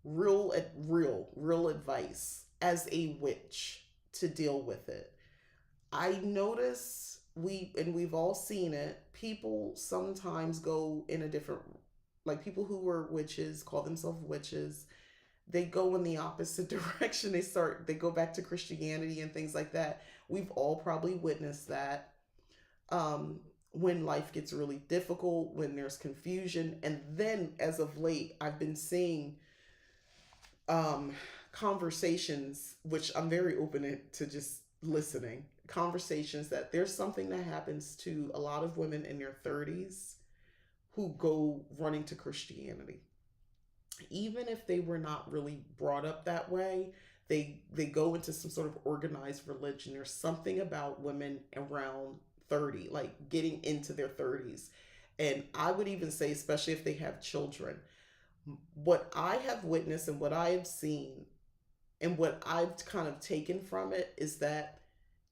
real advice as a witch to deal with it. I notice we've all seen it. People sometimes go in a different, like people who were witches, call themselves witches. They go in the opposite direction. They go back to Christianity and things like that. We've all probably witnessed that. Um, when life gets really difficult, when there's confusion, and then as of late, I've been seeing um conversations, which I'm very open to just listening, conversations that there's something that happens to a lot of women in their 30s who go running to Christianity. Even if they were not really brought up that way, they go into some sort of organized religion. There's something about women around 30, like getting into their 30s. And I would even say, especially if they have children, what I have witnessed and what I have seen and what I've kind of taken from it is that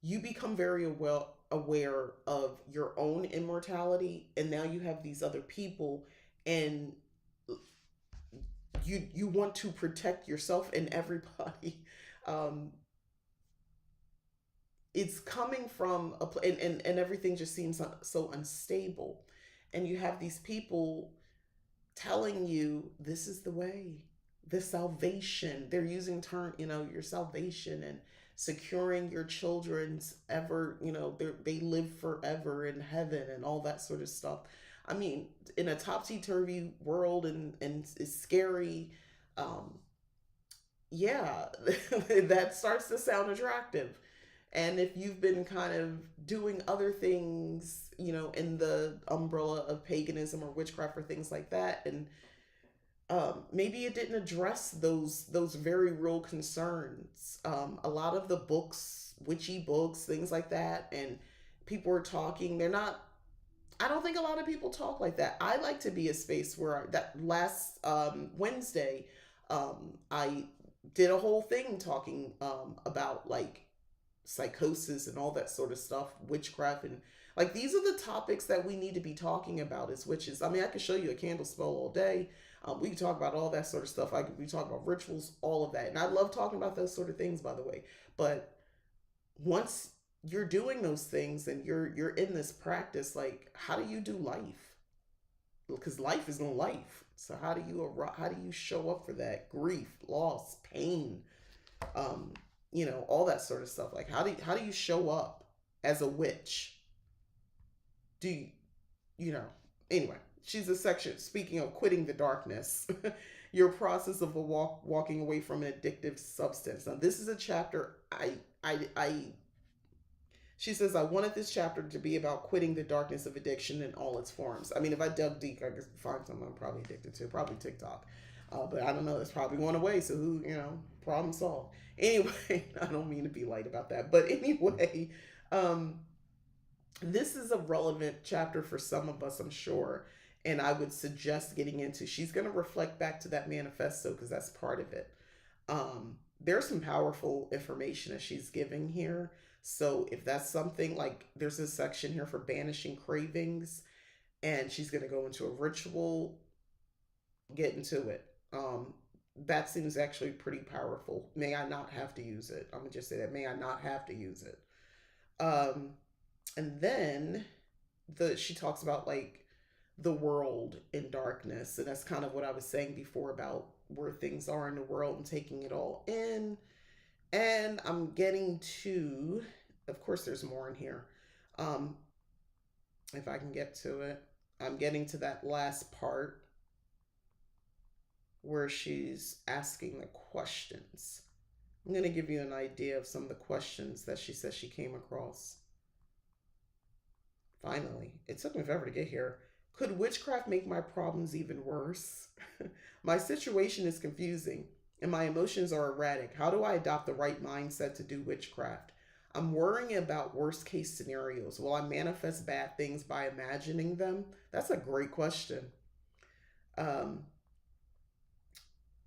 you become very aware of your own immortality, and now you have these other people, and you want to protect yourself and everybody. um it's coming from and everything just seems so unstable, and you have these people telling you this is the way, the salvation. They're using term, your salvation and securing your children's ever, they live forever in heaven and all that sort of stuff. I mean, in a topsy-turvy world, and it's scary. um yeah, that starts to sound attractive. And if you've been kind of doing other things, in the umbrella of paganism or witchcraft or things like that, and maybe it didn't address those very real concerns. A lot of the books, witchy books, things like that, and people are talking. They're not. I don't think a lot of people talk like that. I like to be a space where that last Wednesday, I did a whole thing talking about like psychosis and all that sort of stuff, witchcraft, and like these are the topics that we need to be talking about as witches. I mean, I could show you a candle spell all day. We can talk about all that sort of stuff. I could be talking about rituals, all of that, and I love talking about those sort of things, by the way. But once you're doing those things and you're in this practice, like how do you do life? Because life is no life. So how do you show up for that grief, loss, pain, um, all that sort of stuff. Like how do you show up as a witch? Do you, you know? Anyway, she's a section speaking of quitting the darkness. Your process of walking away from an addictive substance. Now, this is a chapter I she says, I wanted this chapter to be about quitting the darkness of addiction in all its forms. I mean, if I dug deep, I could find something I'm probably addicted to, probably TikTok. But I don't know, it's probably going away. So who, problem solved. Anyway, I don't mean to be light about that. But anyway, um, this is a relevant chapter for some of us, I'm sure. And I would suggest getting into, she's going to reflect back to that manifesto because that's part of it. There's some powerful information that she's giving here. So if that's something like, there's a section here for banishing cravings, and she's going to go into a ritual, get into it. That seems actually pretty powerful. May I not have to use it? I'm gonna just say that. May I not have to use it? Um, and then she talks about like the world in darkness, and that's kind of what I was saying before about where things are in the world and taking it all in. And I'm getting to, of course, there's more in here. Um, if I can get to it, I'm getting to that last part where she's asking the questions. I'm going to give you an idea of some of the questions that she says she came across. Finally, it took me forever to get here. Could witchcraft make my problems even worse? My situation is confusing and my emotions are erratic. How do I adopt the right mindset to do witchcraft? I'm worrying about worst case scenarios. Will I manifest bad things by imagining them? That's a great question. Um,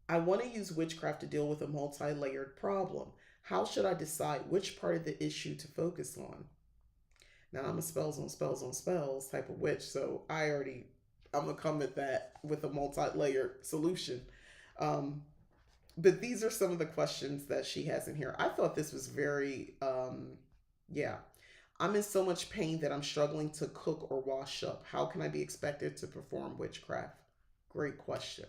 I want to use witchcraft to deal with a multi layered problem. How should I decide which part of the issue to focus on? Now, I'm a spells on spells on spells type of witch, so I'm going to come at that with a multi layered solution. Um, but these are some of the questions that she has in here. I thought this was very, yeah. I'm in so much pain that I'm struggling to cook or wash up. How can I be expected to perform witchcraft? Great question.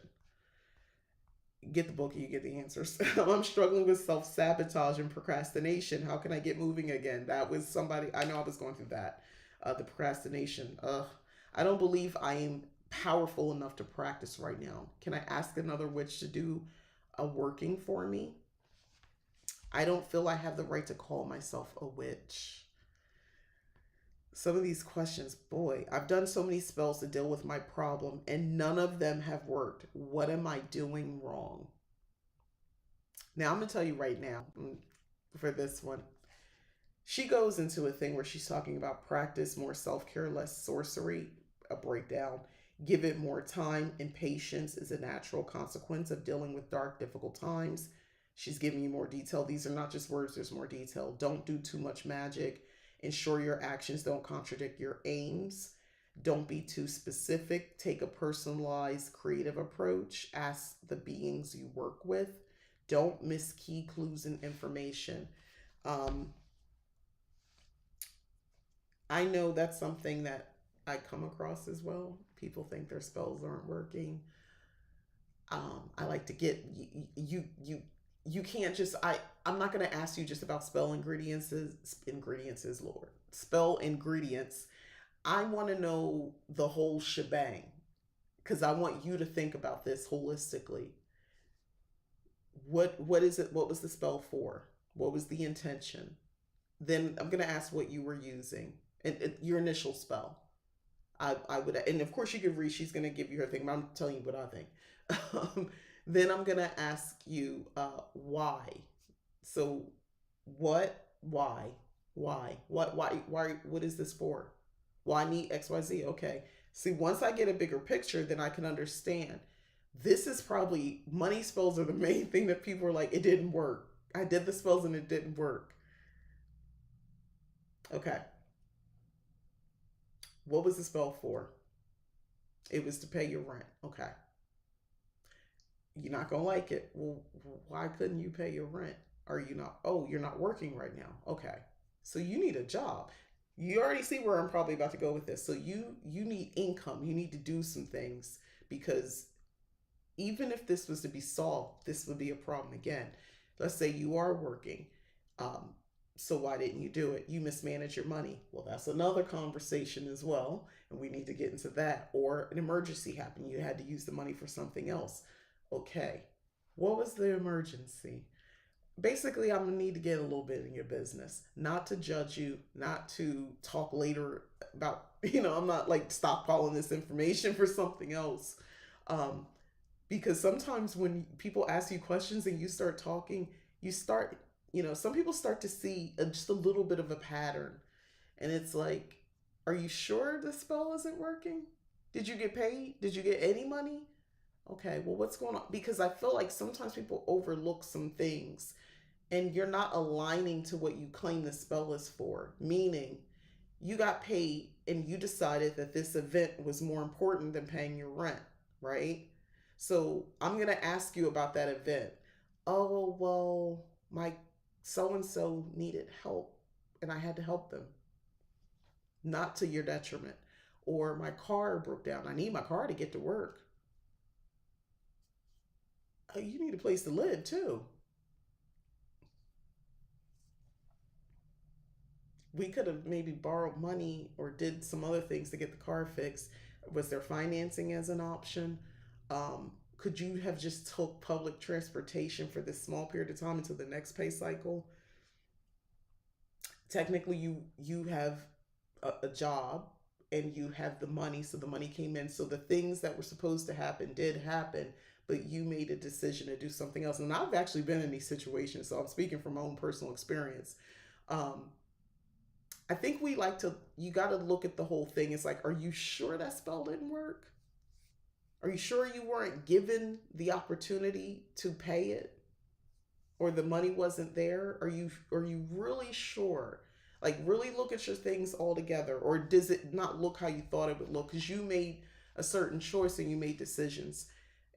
Get the book and you get the answers. I'm struggling with self-sabotage and procrastination. How can I get moving again? That was somebody, I know I was going through that. The procrastination. I don't believe I am powerful enough to practice right now. Can I ask another witch to do a working for me? I don't feel I have the right to call myself a witch. Some of these questions, boy, I've done so many spells to deal with my problem and none of them have worked. What am I doing wrong? Now, I'm going to tell you right now for this one. She goes into a thing where she's talking about practice more self care, less sorcery, a breakdown. Give it more time, and patience is a natural consequence of dealing with dark, difficult times. She's giving you more detail. These are not just words, there's more detail. Don't do too much magic. Ensure your actions don't contradict your aims. Don't be too specific. Take a personalized, creative approach. Ask the beings you work with. Don't miss key clues and information. Um, I know that's something that I come across as well. People think their spells aren't working. I like to get you can't just I'm not going to ask you just about spell ingredients is Lord spell ingredients. I want to know the whole shebang because I want you to think about this holistically. What is it? What was the spell for? What was the intention? Then I'm going to ask what you were using and your initial spell. I would, and of course you could read. She's going to give you her thing, but I'm telling you what I think. Then I'm going to ask you why. So, what? Why? What is this for? Why need X, Y, Z? Okay. See, once I get a bigger picture, then I can understand. This is probably money spells are the main thing that people are like, it didn't work. I did the spells and it didn't work. Okay. What was the spell for? It was to pay your rent. Okay. You're not going to like it. Well, why couldn't you pay your rent? Are you not? Oh, you're not working right now. Okay. So you need a job. You already see where I'm probably about to go with this. So you need income. You need to do some things because even if this was to be solved, this would be a problem again. Let's say you are working. Um, so why didn't you do it? You mismanage your money. Well, that's another conversation as well. And we need to get into that. Or an emergency happened. You had to use the money for something else. Okay. What was the emergency? Basically, I'm gonna need to get a little bit in your business, not to judge you, not to talk later about, I'm not like stockpiling this information for something else. Um, because sometimes when people ask you questions and you start talking, you start, some people start to see just a little bit of a pattern. And it's like, are you sure the spell isn't working? Did you get paid? Did you get any money? Okay, well, what's going on? Because I feel like sometimes people overlook some things and you're not aligning to what you claim the spell is for. Meaning, you got paid and you decided that this event was more important than paying your rent, right? So I'm going to ask you about that event. Oh, well, my so and so needed help and I had to help them, not to your detriment. Or my car broke down. I need my car to get to work. Oh, you need a place to live too. We could have maybe borrowed money or did some other things to get the car fixed. Was there financing as an option? Could you have just took public transportation for this small period of time until the next pay cycle? Technically, you have a job and you have the money, so the money came in. So the things that were supposed to happen did happen, but you made a decision to do something else. And I've actually been in these situations, so I'm speaking from my own personal experience. Um, I think we like to, you got to look at the whole thing. It's like, are you sure that spell didn't work? Are you sure you weren't given the opportunity to pay it or the money wasn't there? Are you really sure? Like really look at your things all together, or does it not look how you thought it would look because you made a certain choice and you made decisions?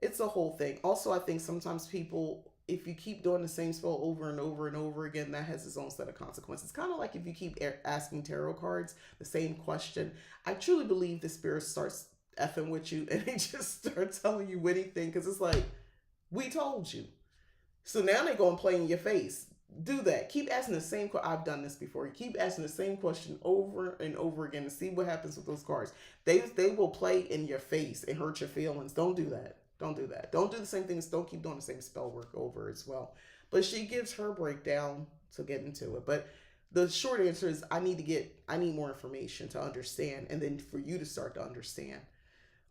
It's a whole thing. Also, I think sometimes people, if you keep doing the same spell over and over and over again, that has its own set of consequences. Kind of like if you keep asking tarot cards the same question. I truly believe the spirit starts effing with you and they just start telling you anything because it's like, we told you. So now they go and play in your face. Do that. Keep asking the same question. I've done this before. You keep asking the same question over and over again and see what happens with those cards. They will play in your face and hurt your feelings. Don't do that. Don't do that. Don't do the same things. Don't keep doing the same spell work over as well. But she gives her breakdown to get into it. But the short answer is I need more information to understand, and then for you to start to understand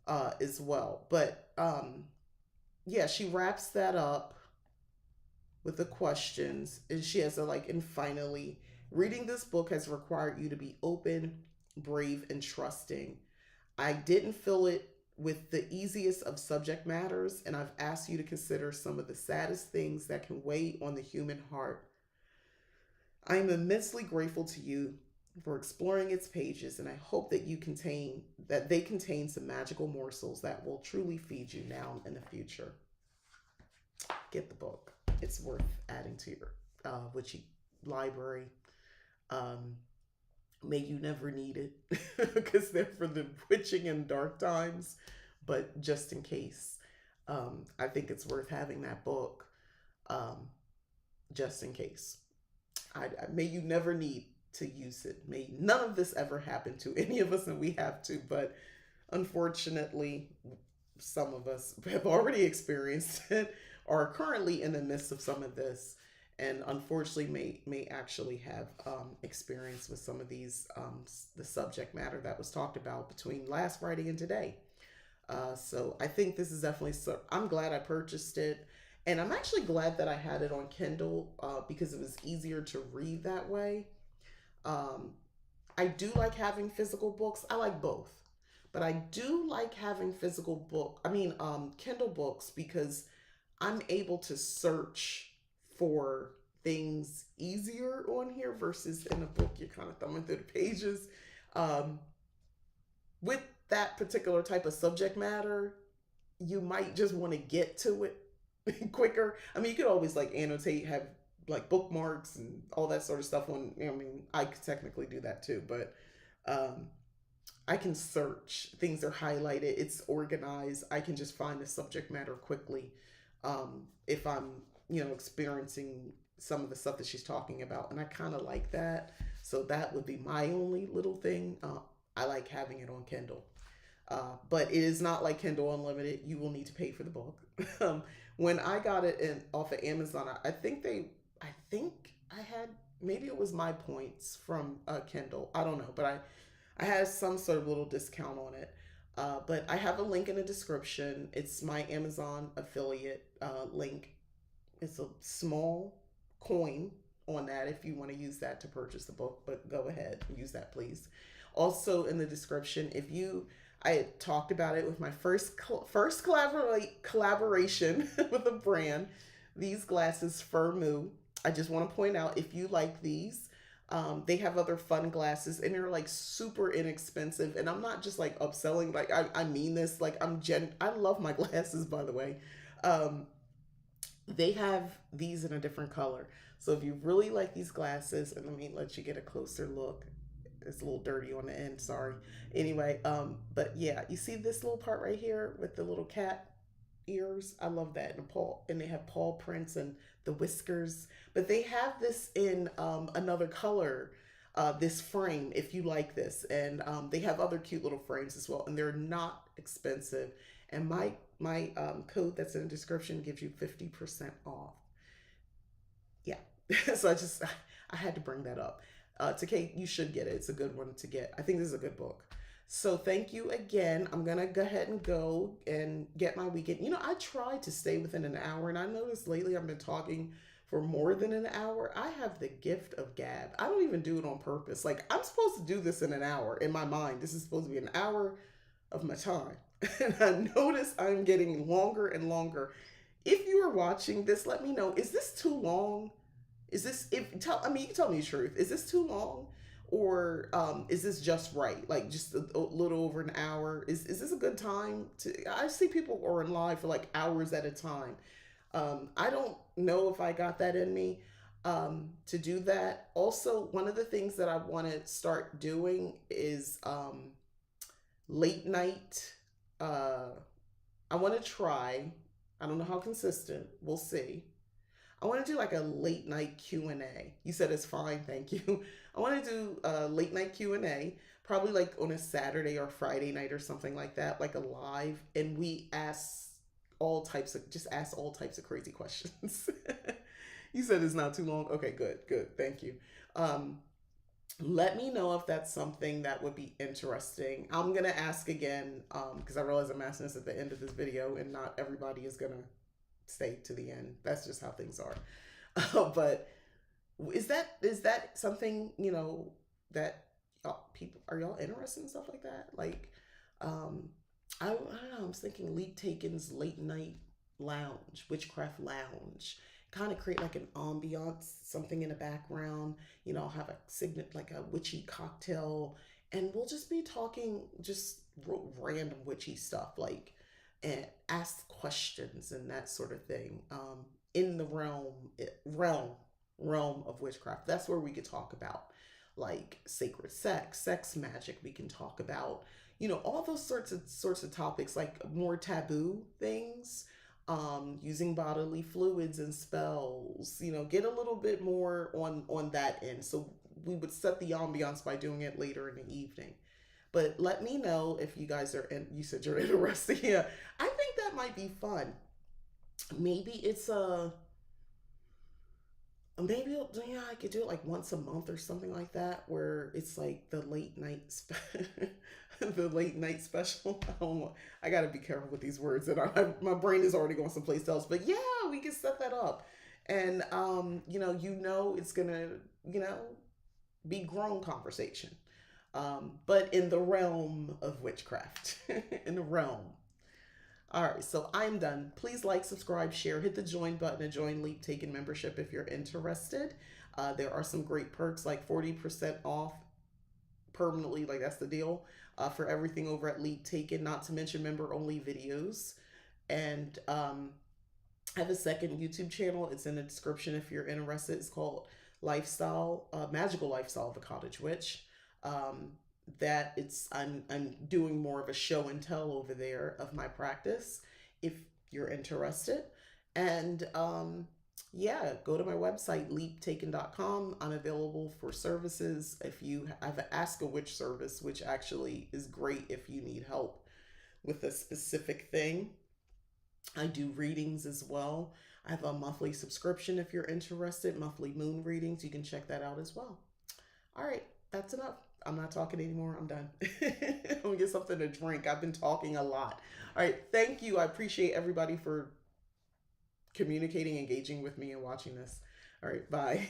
as well. But yeah, she wraps that up with the questions, and she has a like, and finally, reading this book has required you to be open, brave, and trusting. I didn't fill it with the easiest of subject matters, and I've asked you to consider some of the saddest things that can weigh on the human heart. I am immensely grateful to you for exploring its pages, and I hope that they contain some magical morsels that will truly feed you now and in the future. Get the book. It's worth adding to your Witchy library. Um, May you never need it because they're for the witching and dark times, but just in case, I think it's worth having that book um, just in case. May you never need to use it. May none of this ever happen to any of us, and we have to, but unfortunately, some of us have already experienced it or are currently in the midst of some of this, and unfortunately may actually have experience with some of these the subject matter that was talked about between last Friday and today. So I think this is definitely so. I'm glad I purchased it, and I'm actually glad that I had it on Kindle because it was easier to read that way. Um, I do like having physical books. I like both, but I do like having physical book. I mean, Kindle books because I'm able to search for things easier on here versus in a book you're kind of thumbing through the pages. Um, with that particular type of subject matter, you might just want to get to it quicker. I mean, you could always like annotate, have like bookmarks and all that sort of stuff on. I mean, I could technically do that too, but um, I can search. Things are highlighted. It's organized. I can just find the subject matter quickly if I'm, experiencing some of the stuff that she's talking about, and I kind of like that. So that would be my only little thing. I like having it on Kindle. But it is not like Kindle Unlimited. You will need to pay for the book. When I got it off of Amazon, I think I had, maybe it was my points from Kindle. I don't know, but I had some sort of little discount on it. But I have a link in the description. It's my Amazon affiliate link. It's a small coin on that if you want to use that to purchase the book, but go ahead and use that, please. Also in the description, if you I had talked about it with my first collaboration with a brand. These glasses, Firmoo. I just want to point out if you like these, they have other fun glasses and they're like super inexpensive. And I'm not just like upselling. Like I mean this. Like I love my glasses, by the way. Um, they have these in a different color. So if you really like these glasses, and let me let you get a closer look. It's a little dirty on the end, sorry. Anyway, but yeah, you see this little part right here with the little cat ears? I love that. And they have paw prints and the whiskers. But they have this in another color, this frame, if you like this. And they have other cute little frames as well. And they're not expensive. And my code that's in the description gives you 50% off. Yeah. So I had to bring that up. To Kate, you should get it. It's a good one to get. I think this is a good book. So thank you again. I'm gonna go ahead and go and get my weekend. I try to stay within an hour, and I noticed lately I've been talking for more than an hour. I have the gift of gab. I don't even do it on purpose. Like I'm supposed to do this in an hour in my mind. This is supposed to be an hour of my time. And I notice I'm getting longer and longer. If you are watching this, let me know. Is this too long? Is this if tell I mean you can tell me the truth. Is this too long? Or is this just right? Like just a little over an hour? Is this a good time to I see people are in live for like hours at a time. I don't know if I got that in me to do that. Also, one of the things that I want to start doing is late night. Uh, I want to try. I don't know how consistent. We'll see. I want to do like a late night Q&A. You said it's fine, thank you. I want to do a late night Q&A, probably like on a Saturday or Friday night or something like that, like a live, and we ask all types of crazy questions. You said it's not too long. Okay, good, good. Thank you. Um, Let me know if that's something that would be interesting. I'm gonna ask again because I realize I'm asking this at the end of this video, and not everybody is gonna stay to the end. That's just how things are. But is that something that people are y'all interested in stuff like that? Like, um, I don't know. I was thinking Leap Taken's late night lounge, witchcraft lounge, kind of create like an ambiance, something in the background. Have a signet like a witchy cocktail, and we'll just be talking just random witchy stuff, like and ask questions and that sort of thing. In the realm of witchcraft. That's where we could talk about like sacred sex magic. We can talk about all those sorts of topics, like more taboo things, using bodily fluids and spells. Get a little bit more on that end. So we would set the ambiance by doing it later in the evening. But let me know if you guys are in. You said you're interested. Yeah, I think that might be fun. Maybe it's a maybe yeah, I could do it like once a month or something like that, where it's like the late night the late night special. I don't know. I got to be careful with these words, and my brain is already going someplace else. But yeah, we can set that up, and it's gonna you know be grown conversation, but in the realm of witchcraft, in the realm. All right, so I'm done. Please like, subscribe, share, hit the join button and join Leap Taken membership if you're interested. There are some great perks like 40% off permanently, like that's the deal, for everything over at Leap Taken, not to mention member only videos. And I have a second YouTube channel. It's in the description if you're interested. It's called Magical Lifestyle of a Cottage Witch. Um, that it's I'm doing more of a show and tell over there of my practice if you're interested. And yeah, go to my website leaptaken.com. I'm available for services. If you have an Ask a Witch service, which actually is great if you need help with a specific thing. I do readings as well. I have a monthly subscription if you're interested, monthly moon readings. You can check that out as well. All right, that's enough. I'm not talking anymore. I'm done. I'm gonna get something to drink. I've been talking a lot. All right, thank you. I appreciate everybody for communicating, engaging with me, and watching this. All right, bye.